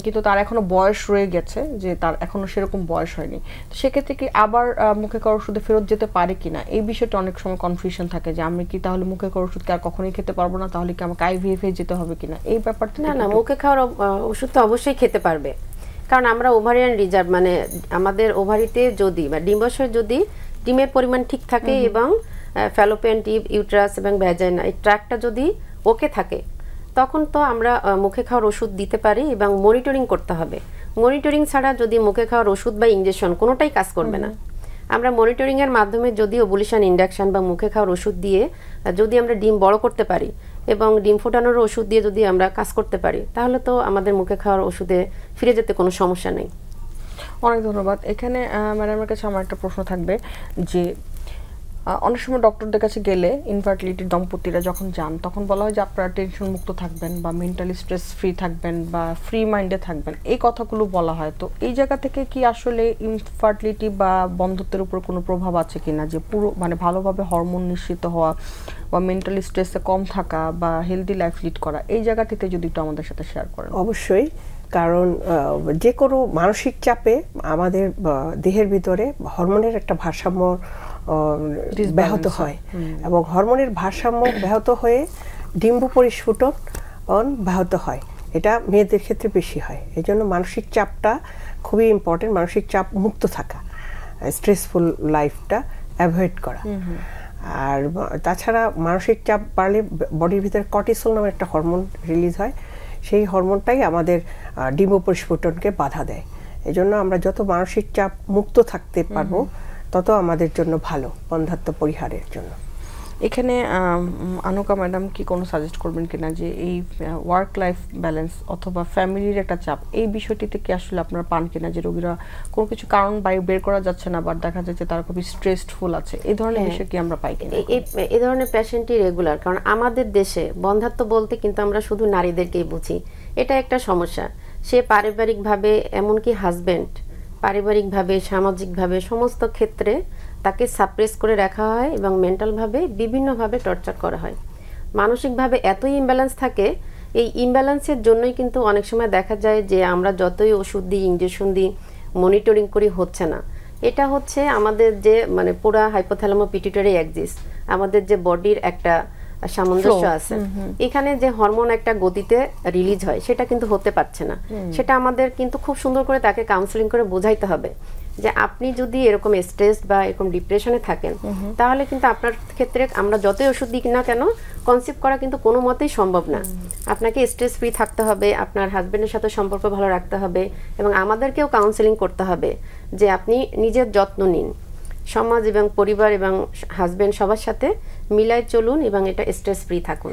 কিন্তু তার এখনো বয়স রয়ে গেছে, যে তার এখনো সেরকম বয়স হয়নি, তো সেক্ষেত্রে কি আবার মুখে খাওয়ার ওষুধে ফেরত যেতে পারে কিনা, এই বিষয়টা অনেক সময় কনফিউশন থাকে যে আমি কি তাহলে মুখে খাওয়ার ওষুধকে আর কখনোই খেতে পারবো না, তাহলে কি আমাকে আইভিএফ এ যেতে হবে কিনা, এই ব্যাপারটা। না, মুখে খাওয়ার ওষুধ তো অবশ্যই খেতে পারবে, কারণ আমরা ওভারিয়ান রিজার্ভ, মানে আমাদের ওভারিতে যদি বা ডিম্বাশয়ে যদি ডিমের পরিমাণ ঠিক থাকে এবং ফ্যালোপিয়ান টিউব, ইউট্রাস এবং ভ্যাজাইনা এই ট্র্যাকটা যদি ওকে থাকে, তখন তো আমরা মুখে খাওয়ার ওষুধ দিতে পারি এবং মনিটরিং করতে হবে। মনিটরিং ছাড়া যদি মুখে খাওয়ার ওষুধ বা ইনজেকশন কোনোটাই কাজ করবে না। আমরা মনিটরিং এর মাধ্যমে যদি ওভুলেশন ইন্ডাকশন বা মুখে খাওয়ার ওষুধ দিয়ে যদি আমরা ডিম বড় করতে পারি এবং ডিম ফোটানোর ওষুধ দিয়ে যদি আমরা কাজ করতে পারি, তাহলে তো আমাদের মুখে খাওয়ার ওষুধে ফিরে যেতে কোনো সমস্যা নেই। অনেক ধন্যবাদ। এখানে ম্যাডামের কাছে আমার একটা প্রশ্ন থাকবে যে অনেক সময় ডক্টরদের কাছে গেলে ইনফার্টিলিটি দম্পতিরা যখন যান তখন বলা হয় যে আপনারা টেনশন মুক্ত থাকবেন বা মেন্টালি স্ট্রেস ফ্রি থাকবেন বা ফ্রি মাইন্ডে থাকবেন, এই কথাগুলো বলা হয়। তো এই জায়গা থেকে কি আসলে ইনফার্টিলিটি বা বন্ধুত্বের উপর কোনো প্রভাব আছে কিনা, যে পুরো মানে ভালোভাবে হরমোন নিঃসৃত হওয়া বা মেন্টালি স্ট্রেসে কম থাকা বা হেলদি লাইফ লিড করা, এই জায়গাটিতে যদি একটু আমাদের সাথে শেয়ার করেন। অবশ্যই, কারণ যে কোনো মানসিক চাপে আমাদের দেহের ভিতরে হরমোনের একটা ভারসাম্য ব্যাহত হয় এবং হরমোনের ভারসাম্য ব্যাহত হয়ে ডিম্ব পরিস্ফুটন ব্যাহত হয়। এটা মেয়েদের ক্ষেত্রে বেশি হয়। এই জন্য মানসিক চাপটা খুবই ইম্পর্টেন্ট, মানসিক চাপ মুক্ত থাকা, স্ট্রেসফুল লাইফটা অ্যাভয়েড করা। আর তাছাড়া মানসিক চাপ বাড়লে বডির ভিতরে কর্টিসল নামে একটা হরমোন রিলিজ হয়, সেই হরমোনটাই আমাদের ডিম্ব পরিস্ফুটনকে বাধা দেয়। এই জন্য আমরা যত মানসিক চাপ মুক্ত থাকতে পারবো তত আমাদের জন্য ভালো বন্ধ্যাত্ব পরিহারের জন্য। এখানে আনুকা ম্যাডাম কি কোনো সাজেস্ট করবেন কিনা যে এই ওয়ার্ক লাইফ ব্যালেন্স অথবা ফ্যামিলির একটা চাপ, এই বিষয়টিতে কি আসলে আপনারা পান কিনা যে রোগীরা কোনো কিছু কারণ বের করা যাচ্ছে না বা দেখা যাচ্ছে তারা খুবই স্ট্রেসফুল আছে, এই ধরনের বিষয় কি আমরা পাই কিনা? এই ধরনের পেশেন্টই রেগুলার, কারণ আমাদের দেশে বন্ধ্যাত্ব বলতে কিন্তু আমরা শুধু নারীদেরকেই বুঝি, এটা একটা সমস্যা। সে পারিবারিকভাবে এমনকি হাজবেন্ড পারিবারিকভাবে সামাজিকভাবে সমস্ত ক্ষেত্রে তাকে সাপ্রেস করে রাখা হয় এবং মেন্টালভাবে বিভিন্নভাবে টর্চার করা হয়। মানসিকভাবে এতই ইমব্যালেন্স থাকে, এই ইমব্যালেন্সের জন্যই কিন্তু অনেক সময় দেখা যায় যে আমরা যতই ওষুধ দিই, ইনজেকশন দিই, মনিটরিং করি, হচ্ছে না। এটা হচ্ছে আমাদের যে মানে পুরা হাইপোথ্যালামো পিটুইটারি অ্যাক্সিস, আমাদের যে বডির একটা সামঞ্জস্য আছে, এখানে যে হরমোন একটা গতিতে রিলিজ হয় সেটা কিন্তু হতে পারছে না। সেটা আমাদের কিন্তু খুব সুন্দর করে তাকে কাউন্সেলিং করে বোঝাইতে হবে যে আপনি যদি এরকম স্ট্রেস বা এরকম ডিপ্রেশনে থাকেন তাহলে কিন্তু আপনার ক্ষেত্রে আমরা যতই ওষুধ দিই না কেন কনসিভ করা কিন্তু কোনো মতেই সম্ভব না। আপনাকে স্ট্রেস ফ্রি থাকতে হবে, আপনার হাজবেন্ডের সাথে সম্পর্ক ভালো রাখতে হবে এবং আমাদেরকেও কাউন্সেলিং করতে হবে যে আপনি নিজের যত্ন নিন, সমাজ এবং পরিবার এবং হাজবেন্ড সবার সাথে মিলাই চলুন এবং এটা স্ট্রেস ফ্রি থাকুন,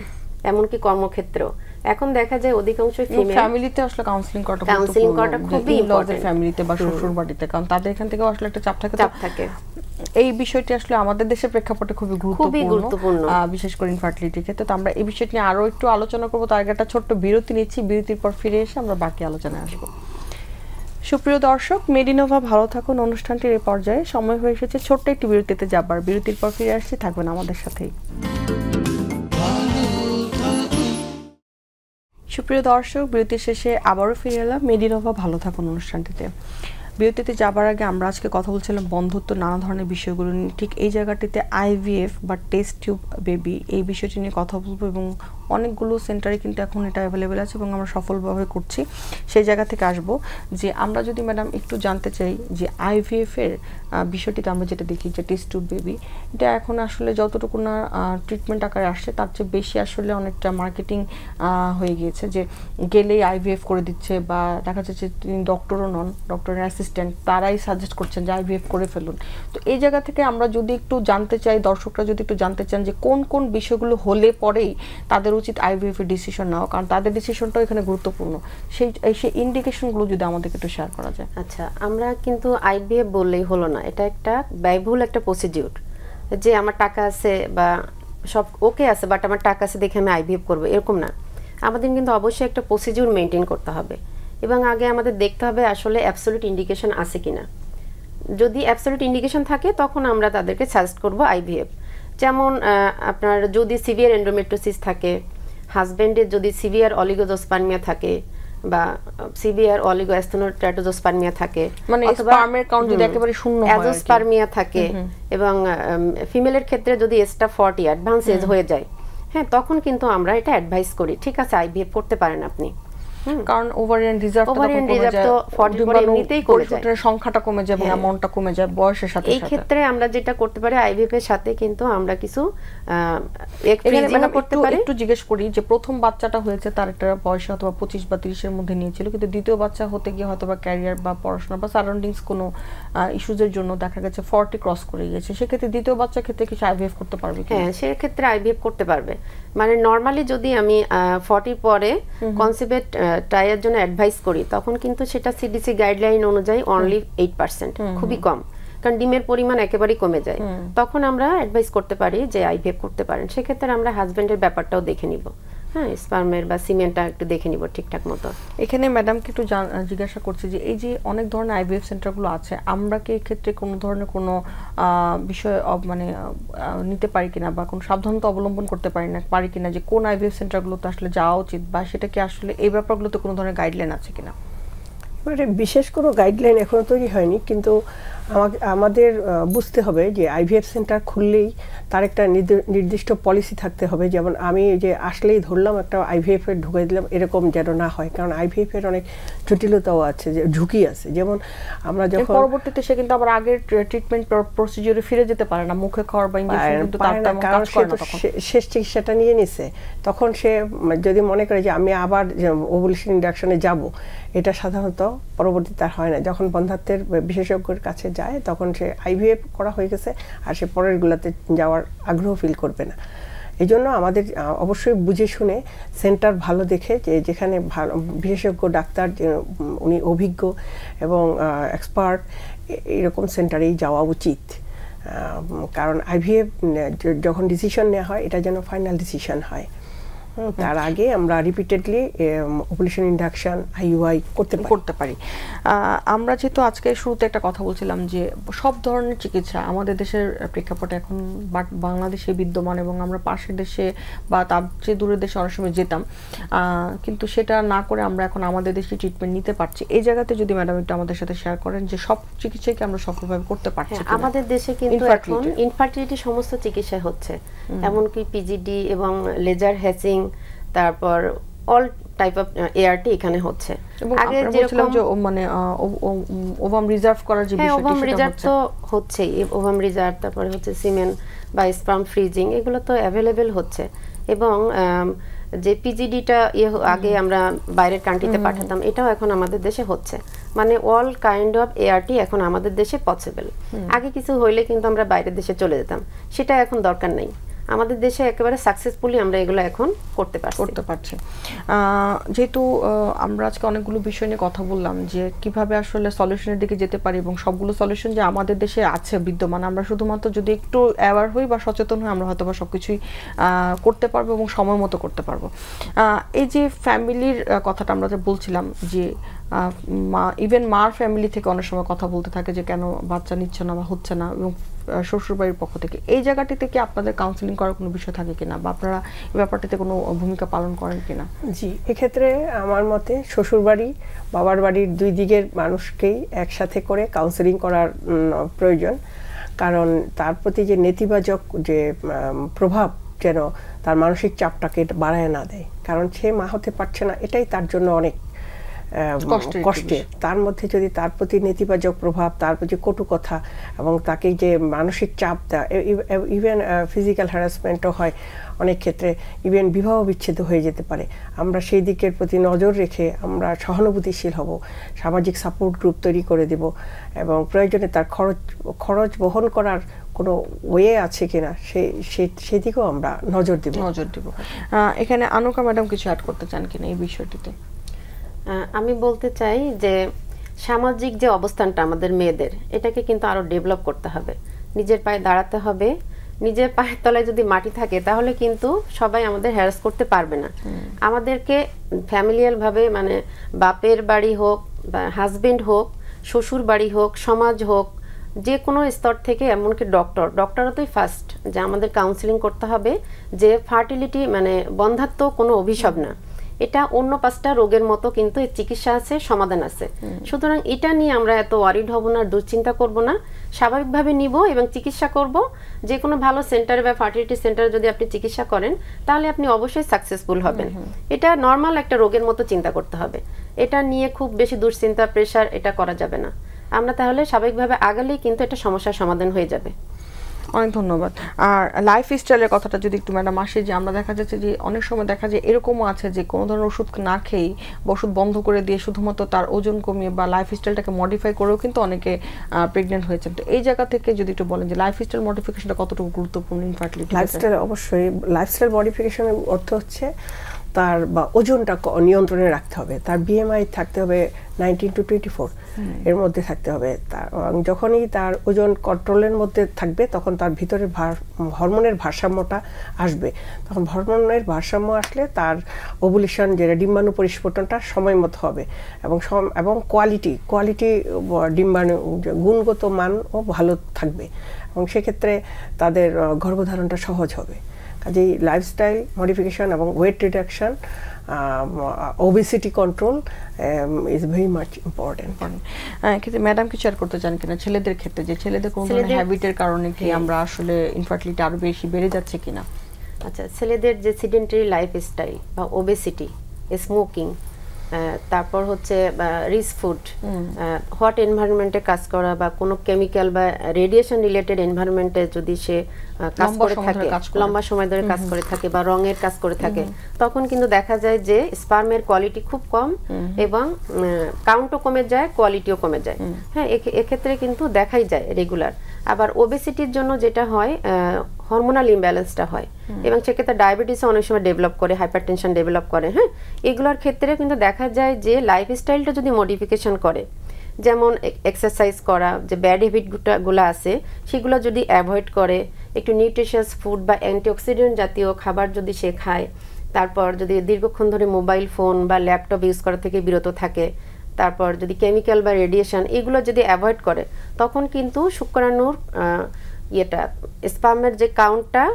এমনকি কর্মক্ষেত্রেও। এখন দেখা যায় অধিকাংশ ফিমেল ফ্যামিলিতে আসলে কাউন্সেলিং করাটা খুবই ইম্পর্টেন্ট, ফ্যামিলিতে বা শ্বশুর বাড়িতে, কারণ তাদের এখান থেকে আসলে একটা চাপ থাকে। এই বিষয়টি আসলে আমাদের দেশের প্রেক্ষাপটে খুবই গুরুত্বপূর্ণ, বিশেষ করে ইনফার্টিলিটির ক্ষেত্রে। তো আমরা এই বিষয়টি নিয়ে আরো একটু আলোচনা করবো, তার আগে একটা ছোট্ট বিরতি নিচ্ছি, বিরতির পর ফিরে এসে আমরা বাকি আলোচনায় আসবো। সুপ্রিয় দর্শক, মেডিনোভা ভালো থাকুন অনুষ্ঠানটির এই পর্যায়ে সময় হয়ে এসেছে ছোট্ট একটি বিরতিতে যাবার। বিরতির পর ফিরে আসছি, থাকবেন আমাদের সাথেই। সুপ্রিয় দর্শক, বিরতির শেষে আবারও ফিরে এলাম মেডিনোভা ভালো থাকুন অনুষ্ঠানটিতে। বিরতিতে যাবার আগে আমরা আজকে কথা বলছিলাম বন্ধুত্ব, নানা ধরনের বিষয়গুলো নিয়ে। ঠিক এই জায়গাটিতে আইভিএফ বা টেস্ট টিউব বেবি এই বিষয়টি নিয়ে কথা বলবো এবং অনেকগুলো সেন্টারে কিন্তু এখন এটা অ্যাভেলেবেল আছে এবং আমরা সফলভাবে করছি। সেই জায়গা থেকে আসবো যে আমরা যদি ম্যাডাম একটু জানতে চাই যে আইভিএফ এর বিষয়টিতে আমরা যেটা দেখি যে টেস্ট টিউব বেবি, এটা এখন আসলে যতটুকু না ট্রিটমেন্ট আকারে আসছে তার চেয়ে বেশি আসলে অনেকটা মার্কেটিং হয়ে গিয়েছে, যে গেলেই আইভিএফ করে দিচ্ছে বা দেখা যাচ্ছে তিনি ডক্টরও নন, ডক্টরের অ্যাসিস্ট্যান্ট, তারাই সাজেস্ট করছেন যে আইভিএফ করে ফেলুন। তো এই জায়গা থেকে আমরা যদি একটু জানতে চাই, দর্শকরা যদি একটু জানতে চান যে কোন কোন বিষয়গুলো হলে পরেই তাদের উচিত আইভিএফ এর ডিসিশন নেওয়া, কারণ তাদের ডিসিশনটাও এখানে গুরুত্বপূর্ণ, সেই ইন্ডিকেশনগুলো যদি আমাদেরকে একটু শেয়ার করা যায়। আচ্ছা, আমরা কিন্তু আইভিএফ বললেই হলো না, এটা একটা ব্যয়বহুল একটা প্রসিডিউর, যে আমার টাকা আছে বা সব ওকে আছে বাট আমার টাকা আছে দেখে আমি আইভিএফ করবো এরকম না। আমাদের কিন্তু অবশ্যই একটা প্রসিডিউর মেনটেন করতে হবে এবং আগে আমাদের দেখতে হবে আসলে অ্যাবসলিউট ইন্ডিকেশন আছে কিনা। যদি অ্যাবসলিউট ইন্ডিকেশন থাকে তখন আমরা তাদেরকে সাজেস্ট করব আইভিএফ। যেমন আপনার যদি সিভিয়ার এন্ডোমেট্রিওসিস থাকে, হাজবেন্ডের যদি সিভিয়ার অলিগোজোস্পার্মিয়া থাকে বা সিভিয়ার অলিগোঅ্যাস্থেনোটেটোজোস্পার্মিয়া থাকে, মানে স্পার্মের কাউন্ট যদি একেবারে শূন্য হয়, অ্যাজোস্পার্মিয়া থাকে এবং ফিমেলের ক্ষেত্রে যদি এজটা 40 অ্যাডভান্স এজ হয়ে যায়, হ্যাঁ, তখন কিন্তু আমরা এটা অ্যাডভাইস করি, ঠিক আছে আইভিএফ করতে পারেন আপনি, কারণ ওভারিয়ান রিজার্ভ তো 40 পরে এমনিতেই কমে যায়, সংখ্যাটা কমে যায় এবং অ্যামাউন্টটা কমে যায় বয়সের সাথে। এই ক্ষেত্রে আমরা যেটা করতে পারি আইভিএফ এর সাথে কিন্তু আমরা কিছু ফ্রিজিংও করতে পারি। একটু জিজ্ঞেস করি যে প্রথম বাচ্চাটা হয়েছে তার একটা বয়স অথবা 25 বা 30 এর মধ্যে নিয়েছিল, কিন্তু দ্বিতীয় বাচ্চা হতে গিয়ে হয়তো বা ক্যারিয়ার বা পড়াশোনা বা সারাউন্ডিংস কোনো ইস্যুজের জন্য দেখা গেছে 40 ক্রস করে গিয়েছে, সেক্ষেত্রে দ্বিতীয় বাচ্চার ক্ষেত্রে কি আইভিএফ করতে পারবে? হ্যাঁ, সেক্ষেত্রে আইভিএফ করতে পারবে। মানে নরমালি যদি আমি 40 পরে কনসিভেট ট্রাইয়ের জন্য অ্যাডভাইস করি তখন কিন্তু সেটা সিডিসি গাইডলাইন অনুযায়ী অনলি 8%, খুবই কম, কারণ ডিমের পরিমাণ একেবারেই কমে যায়। তখন আমরা অ্যাডভাইস করতে পারি যে আইভিএফ করতে পারেন। সেক্ষেত্রে আমরা হাজবেন্ডের ব্যাপারটাও দেখে নিব, হ্যাঁ, স্পার্মের বা সিমেন্টটা একটু দেখে নিব ঠিকঠাক মতো। এখানে ম্যাডামকে একটু জিজ্ঞাসা করছি যে এই যে অনেক ধরনের আইভিএফ সেন্টারগুলো আছে, আমরা কি এক্ষেত্রে কোনো ধরনের কোনো বিষয় মানে নিতে পারি কিনা বা কোনো সাবধানতা অবলম্বন করতে পারি কিনা যে কোন আইভিএফ সেন্টারগুলোতে আসলে যাওয়া উচিত, বা সেটা কি আসলে এই ব্যাপারগুলোতে কোনো ধরনের গাইডলাইন আছে কিনা? বিশেষ কোনো গাইডলাইন এখনো তৈরি হয়নি, কিন্তু আমাদের বুঝতে হবে যে আইভিএফ সেন্টার খুললেই তার একটা নির্দিষ্ট পলিসি থাকতে হবে। যেমন আমি যে আসলেই ধরলাম একটা আইভিএফ এর ঢুকাই দিলাম, এরকম যেন না হয়, কারণ আইভিএফ এর অনেক জটিলতাও আছে, যে ঝুঁকি আছে। যেমন আমরা যখন পরবর্তীতে সে কিন্তু আবার আগের ট্রিটমেন্ট প্রসিডিউরে ফিরে যেতে পারে না, মুখে খাওয়ার বা ইনজেকশন কিন্তু তার তেমন কাজ করে না, তখন শেষ চিকিৎসাটা নিয়ে নিছে, তখন সে যদি মনে করে যে আমি আবার ওভুলেশন ইন্ডাকশনে যাব, এটা সাধারণত পরবর্তীতে আর হয় না। যখন বন্ধাত্বের বিশেষজ্ঞের কাছে যায় তখন সে আইভিএফ করা হয়ে গেছে আর সে পরের গুলাতে যাওয়ার আগ্রহ ফিল করবে না। এই জন্য আমাদের অবশ্যই বুঝে শুনে সেন্টার ভালো দেখে, যে যেখানে ভালো বিশেষজ্ঞ ডাক্তার উনি অভিজ্ঞ এবং এক্সপার্ট, এরকম সেন্টারেই যাওয়া উচিত। কারণ আইভিএফ যখন ডিসিশন নেওয়া হয় এটা যেন ফাইনাল ডিসিশন হয়, তার আগে আমরা রিপিটেডলি ওভুলেশন ইন্ডাকশন আইইউআই করতে পারি। আমরা যেহেতু আজকে শুরুতে একটা কথা বলছিলাম যে সব ধরনের চিকিৎসা আমাদের দেশের প্রেক্ষাপটে এখন বাংলাদেশে বিদ্যমান এবং আমরা পাশের দেশে বা তার চেয়ে দূরের দেশে অনেক সময় যেতাম, কিন্তু সেটা না করে আমরা এখন আমাদের দেশে ট্রিটমেন্ট নিতে পারছি। এই জায়গাতে যদি ম্যাডাম একটু আমাদের সাথে শেয়ার করেন যে সব চিকিৎসাকে আমরা সফলভাবে করতে পারছি। আমাদের দেশে কিন্তু এখন ইনফার্টিলিটি সমস্ত চিকিৎসা হচ্ছে, এমনকি পিজিডি এবং লেজার হ্যাচিং, তারপর অল টাইপ অফ ART এখানে হচ্ছে। আগে যেরকম যে মানে ওভাম রিজার্ভ করার যে বিষয়টি ওভাম রিজার্ভ তো হচ্ছেই, ওভাম রিজার্ভ, তারপরে হচ্ছে সিমেন বা স্পার্ম ফ্রিজিং, এগুলো তো অ্যাভেলেবেল হচ্ছে। এবং যে পিজিডিটা আগে আমরা বাইরের কান্ট্রিতে পাঠাতাম, এটাও এখন আমাদের দেশে হচ্ছে। মানে অল কাইন্ড অফ ART এখন আমাদের দেশে পসিবল। আগে কিছু হইলে কিন্তু আমরা বাইরের দেশে চলে যেতাম, সেটা এখন দরকার নেই। আমাদের দেশে একেবারে সাকসেসফুলি আমরা এগুলো এখন করতে পারছি। যেহেতু আমরা আজকে অনেকগুলো বিষয় নিয়ে কথা বললাম যে কিভাবে আসলে সলিউশনের দিকে যেতে পারি, এবং সবগুলো সলিউশন যে আমাদের দেশে আছে বিদ্যমান, আমরা শুধুমাত্র যদি একটু অ্যাওয়ার হই বা সচেতন হই, আমরা হয়তো বা সবকিছুই করতে পারবো এবং সময় মতো করতে পারবো। এই যে ফ্যামিলির কথাটা আমরা যে বলছিলাম যে ইভেন মার ফ্যামিলি থেকে অনেক সময় কথা বলতে থাকে যে কেন বাচ্চা নিচ্ছে না বা হচ্ছে না, এবং শ্বশুরবাড়ির পক্ষ থেকে এই জায়গাটিতে কি আপনাদের কাউন্সিলিং করার কোনো বিষয় থাকে কিনা, বা আপনারা এই ব্যাপারটিতে কোনো ভূমিকা পালন করেন কিনা? জি, এক্ষেত্রে আমার মতে শ্বশুরবাড়ি বাবার বাড়ির দুই দিকের মানুষকেই একসাথে করে কাউন্সিলিং করার প্রয়োজন। কারণ তার প্রতি যে নেতিবাচক যে প্রভাব যেন তার মানসিক চাপটাকে বাড়ায় না দেয়। কারণ সে মা হতে পারছে না, এটাই তার জন্য অনেক কষ্টে। তার মধ্যে যদি তার প্রতি নেতিবাচক প্রভাব, তার প্রতি কটু কথা এবং তাকে যে মানসিক চাপ দেয়, ইভেন ফিজিক্যাল হ্যারাসমেন্টও হয় অনেক ক্ষেত্রে, ইভেন বিবাহ বিচ্ছেদ হয়ে যেতে পারে। আমরা সেই দিকের প্রতি নজর রেখে আমরা সহানুভূতিশীল হব, সামাজিক সাপোর্ট গ্রুপ তৈরি করে দেব, এবং প্রয়োজনে তার খরচ বহন করার কোনো ওয়ে আছে কিনা সেদিকেও আমরা নজর দেব। এখানে আনুকা ম্যাডাম কিছু অ্যাড করতে চান কিনা এই বিষয়টিতে? আমি বলতে চাই যে সামাজিক যে অবস্থানটা আমাদের মেয়েদের, এটাকে কিন্তু আরো ডেভেলপ করতে হবে। নিজের পায়ে দাঁড়াতে হবে। নিজের পায়ের তলায় যদি মাটি থাকে তাহলে কিন্তু সবাই আমাদের হ্যারাস করতে পারবে না। আমাদেরকে ফ্যামিলিয়াল ভাবে, মানে বাপের বাড়ি হোক বা হাজবেন্ড হোক, শ্বশুর বাড়ি হোক, সমাজ হোক, যে কোনো স্তর থেকে, এমনকি ডক্টরও তো ফার্স্ট যে আমাদের কাউন্সিলিং করতে হবে যে ফার্টিলিটি মানে বন্ধাত্ব কোনো অভিশাপ না, এটা অন্য 5টা রোগের মতো, কিন্তু এর চিকিৎসা আছে, সমাধান আছে। সুতরাং এটা নিয়ে আমরা এত ওয়ারিড হব না, দুশ্চিন্তা করব না, স্বাভাবিকভাবে নিব এবং চিকিৎসা করব। যে কোনো ভালো সেন্টারে বা ফার্টিলিটি সেন্টারে যদি আপনি চিকিৎসা করেন তাহলে আপনি অবশ্যই সাকসেসফুল হবেন। এটা নর্মাল একটা রোগের মতো চিন্তা করতে হবে। এটা নিয়ে খুব বেশি দুশ্চিন্তা, প্রেশার এটা করা যাবে না। আমরা তাহলে স্বাভাবিকভাবে আগালেই কিন্তু এটা সমস্যার সমাধান হয়ে যাবে। অনেক ধন্যবাদ। আর লাইফ স্টাইলের কথাটা যদি একটু ম্যাডাম আসে, যে আমরা দেখা যাচ্ছে যে অনেক সময় দেখা যায় এরকমও আছে যে কোনো ধরনের ওষুধ না খেয়েই বা ওষুধ বন্ধ করে দিয়ে শুধুমাত্র তার ওজন কমিয়ে বা লাইফ স্টাইলটাকে মডিফাই করেও কিন্তু অনেকে প্রেগনেন্ট হয়েছেন। তো এই জায়গা থেকে যদি একটু বলেন যে লাইফ স্টাইল মডিফিকেশনটা কতটুকু গুরুত্বপূর্ণ ইনফার্টিলিটি? লাইফস্টাইল অবশ্যই, লাইফস্টাইল মডিফিকেশনের অর্থ হচ্ছে তার বা ওজনটা নিয়ন্ত্রণে রাখতে হবে, তার BMI থাকতে হবে 19 to 24 এর মধ্যে থাকতে হবে। যখনই তার ওজন কন্ট্রোলের মধ্যে থাকবে তখন তার ভিতরে হরমোনের ভারসাম্যটা আসবে। তখন হরমোনের ভারসাম্য আসলে তার ওভুলেশন, যেটা ডিম্বাণু পরিস্ফুটনটা সময় মতো হবে, এবং কোয়ালিটি ডিম্বাণু গুণগত মানও ভালো থাকবে, এবং সেক্ষেত্রে তাদের গর্ভধারণটা সহজ হবে। কাজেই লাইফস্টাইল মডিফিকেশন এবং weight reduction, obesity control is very much important. ক্ষেত্রে ম্যাডাম কিছু শেয়ার করতে চান কিনা ছেলেদের ক্ষেত্রে, যে ছেলেদের কোনো ধরনের হ্যাবিটের কারণে কি আমরা আসলে ইনফার্টিলিটি আরো বেশি বেড়ে যাচ্ছে কিনা? আচ্ছা, ছেলেদের যে সিডেন্টারি লাইফস্টাইল বা ওবেসিটি, স্মোকিং, তারপর হচ্ছে রিচ ফুড, হট এনভায়রনমেন্টে কাজ করা বা কোনো কেমিক্যাল বা রেডিয়েশন রিলেটেড এনভায়রনমেন্টে যদি সে কাজ করে থাকে, লম্বা সময় ধরে কাজ করে থাকে বা রঙের কাজ করে থাকে, তখন কিন্তু দেখা যায় যে স্পার্মের কোয়ালিটি খুব কম এবং কাউন্টও কমে যায়, কোয়ালিটিও কমে যায়। হ্যাঁ, এক্ষেত্রে কিন্তু দেখাই যায় রেগুলার। আবার ওবেসিটির জন্য যেটা হয়, হরমোনাল ইমব্যালেন্সটা হয় এবং সেক্ষেত্রে ডায়াবেটিস অনেক সময় ডেভেলপ করে, হাইপারটেনশন ডেভেলপ করে। হ্যাঁ, এগুলোর ক্ষেত্রে কিন্তু দেখা যায় যে লাইফস্টাইলটা যদি মডিফিকেশন করে, যেমন এক্সারসাইজ করা, যে ব্যাড হ্যাবিটগুলো আছে সেগুলো যদি অ্যাভয়েড করে, একটু নিউট্রিশিয়াস ফুড বা অ্যান্টিঅক্সিডেন্ট জাতীয় খাবার যদি সে খায়, তারপর যদি দীর্ঘক্ষণ ধরে মোবাইল ফোন বা ল্যাপটপ ইউজ করা থেকে বিরত থাকে, তারপর যদি কেমিক্যাল বা রেডিয়েশন এগুলো যদি অ্যাভয়েড করে, তখন কিন্তু শুক্রাণুর স্পার্মের যে কাউন্টটা,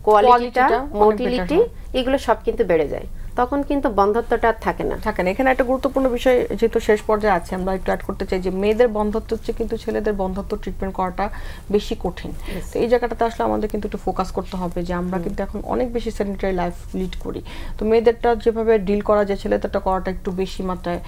কোয়ালিটিটা, মোটিলিটি, এগুলো সব কিন্তু বেড়ে যায়। তখন কিন্তু বন্ধ্যত্বটা থাকে না। এখানে একটা গুরুত্বপূর্ণ বিষয় যেহেতু শেষ পর্যায়ে আছে, আমরা একটু অ্যাড করতে চাই যে মেয়েদের বন্ধ্যত্ব হচ্ছে কিন্তু ছেলেদের বন্ধ্যত্ব ট্রিটমেন্ট করাটা বেশি কঠিন। তো এই জায়গাটাতে আসলে আমাদের কিন্তু একটু ফোকাস করতে হবে যে আমরা কিন্তু এখন অনেক বেশি সেডেন্টারি লাইফ লিড করি। তো মেয়েদেরটা যেভাবে ডিল করা যায় ছেলেদেরটা করাটা একটু বেশি মাত্রায়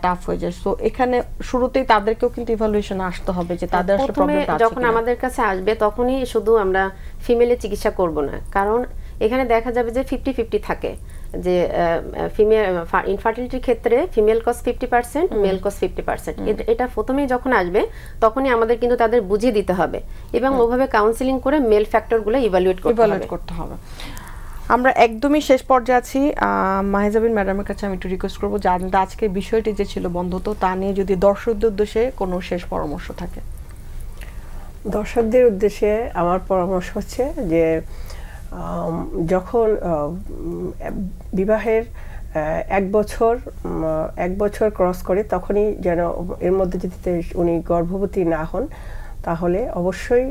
টাফ হয়ে যায়। তো এখানে শুরুতেই তাদেরকেও কিন্তু ইভালুয়েশনে আসতে হবে যে তাদের আসলে প্রবলেমটা আছে। যখন আমাদের কাছে আসবে তখনই শুধু আমরা ফিমেলের চিকিৎসা করব না, কারণ এখানে দেখা যাবে যে 50-50 থাকে, যে ফিমেল ইনফার্টিলিটির ক্ষেত্রে ফিমেল কজ 50%, মেল কজ 50%। এটা প্রথমেই যখন আসবে তখনই আমাদের কিন্তু তাদের বুঝিয়ে দিতে হবে এবং ওভাবে কাউন্সিলিং করে মেল ফ্যাক্টরগুলো ইভালুয়েট করতে হবে। আমরা একদমই শেষ পর্যায়ে আছি। মাহেজাবিন ম্যাডামের কাছে আমি একটু রিকোয়েস্ট করবো যে আজকে বিষয়টি যে ছিল বন্ধ্যত্ব, তা নিয়ে যদি দর্শকদের উদ্দেশ্যে কোনো শেষ পরামর্শ থাকে। দর্শকদের উদ্দেশ্যে আমার পরামর্শ হচ্ছে যে যখন বিবাহের এক বছর ক্রস করে তখনই যেন এর মধ্যে যদি উনি গর্ভবতী না হন, তাহলে অবশ্যই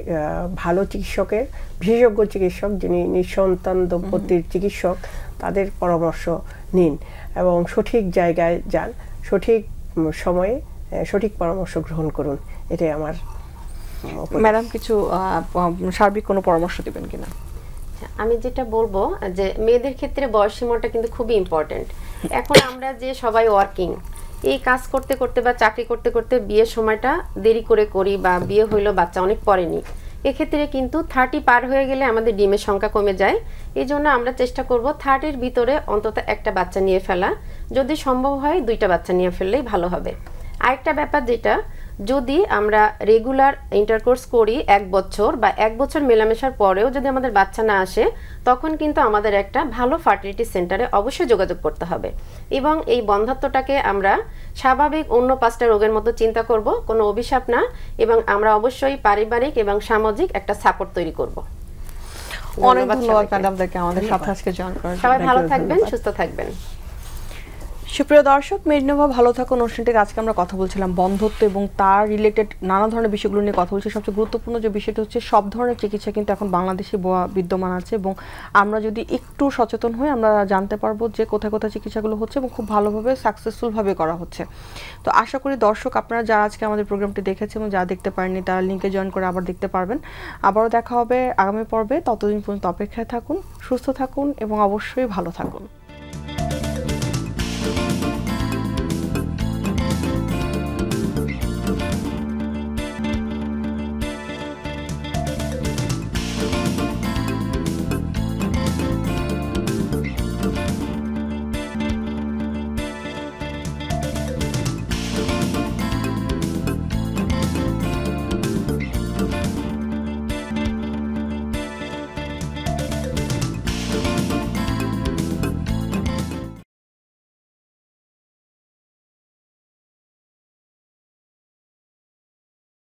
ভালো চিকিৎসকের, বিশেষজ্ঞ চিকিৎসক যিনি নিঃসন্তান দম্পতির চিকিৎসক, তাদের পরামর্শ নিন এবং সঠিক জায়গায় যান, সঠিক সময়ে সঠিক পরামর্শ গ্রহণ করুন। এটাই আমার। ম্যাডাম কিছু সার্বিক কোনো পরামর্শ দিবেন কিনা? আমি যেটা বলবো যে মেয়েদের ক্ষেত্রে বয়সসীমাটা কিন্তু খুবই ইম্পর্টেন্ট। এখন আমরা যে সবাই ওয়ার্কিং, এই কাজ করতে করতে বা চাকরি করতে করতে বিয়ের সময়টা দেরি করে করি বা বিয়ে হইলো বাচ্চা অনেক পরে নি, এক্ষেত্রে কিন্তু 30 পার হয়ে গেলে আমাদের ডিমের সংখ্যা কমে যায়। এই জন্য আমরা চেষ্টা করব 30-র ভিতরে অন্তত একটা বাচ্চা নিয়ে ফেলা, যদি সম্ভব হয় 2টা বাচ্চা নিয়ে ফেললেই ভালো হবে। আরেকটা ব্যাপার যেটা, যদি আমরা রেগুলার ইন্টারকোর্স করি 1 বছর বা 1 বছর মেলামেশার পরেও যদি আমাদের বাচ্চা না আসে, তখন কিন্তু আমাদের একটা ভালো ফার্টিলিটি সেন্টারে অবশ্যই যোগাযোগ করতে হবে এবং এই বন্ধ্যত্বটাকে আমরা স্বাভাবিক অন্য 5টা রোগের মতো চিন্তা করব, কোনো অভিশাপ না, এবং আমরা অবশ্যই পারিবারিক এবং সামাজিক একটা সাপোর্ট তৈরি করব। অনেক ধন্যবাদ ম্যাডামদেরকে আমাদের সাথে আজকে জয়েন করার জন্য। সবাই ভালো থাকবেন, সুস্থ থাকবেন। সুপ্রিয় দর্শক, মেডিনোভা ভালো থাকো অনুষ্ঠানটিতে আজকে আমরা কথা বলছিলাম বন্ধ্যত্ব এবং তার রিলেটেড নানা ধরনের বিষয়গুলো নিয়ে কথা বলছি। সবচেয়ে গুরুত্বপূর্ণ যে বিষয়টা হচ্ছে সব ধরনের চিকিৎসা কিন্তু এখন বাংলাদেশে বিদ্যমান আছে এবং আমরা যদি একটু সচেতন হই আমরা জানতে পারবো যে কোথায় কোথায় চিকিৎসাগুলো হচ্ছে এবং খুব ভালোভাবে সাকসেসফুলভাবে করা হচ্ছে। তো আশা করি দর্শক আপনারা যারা আজকে আমাদের প্রোগ্রামটি দেখেছেন এবং যারা দেখতে পারেননি তারা লিঙ্কে জয়েন করে আবার দেখতে পারবেন। আবারও দেখা হবে আগামী পর্বে। ততদিন পর্যন্ত অপেক্ষায় থাকুন, সুস্থ থাকুন এবং অবশ্যই ভালো থাকুন।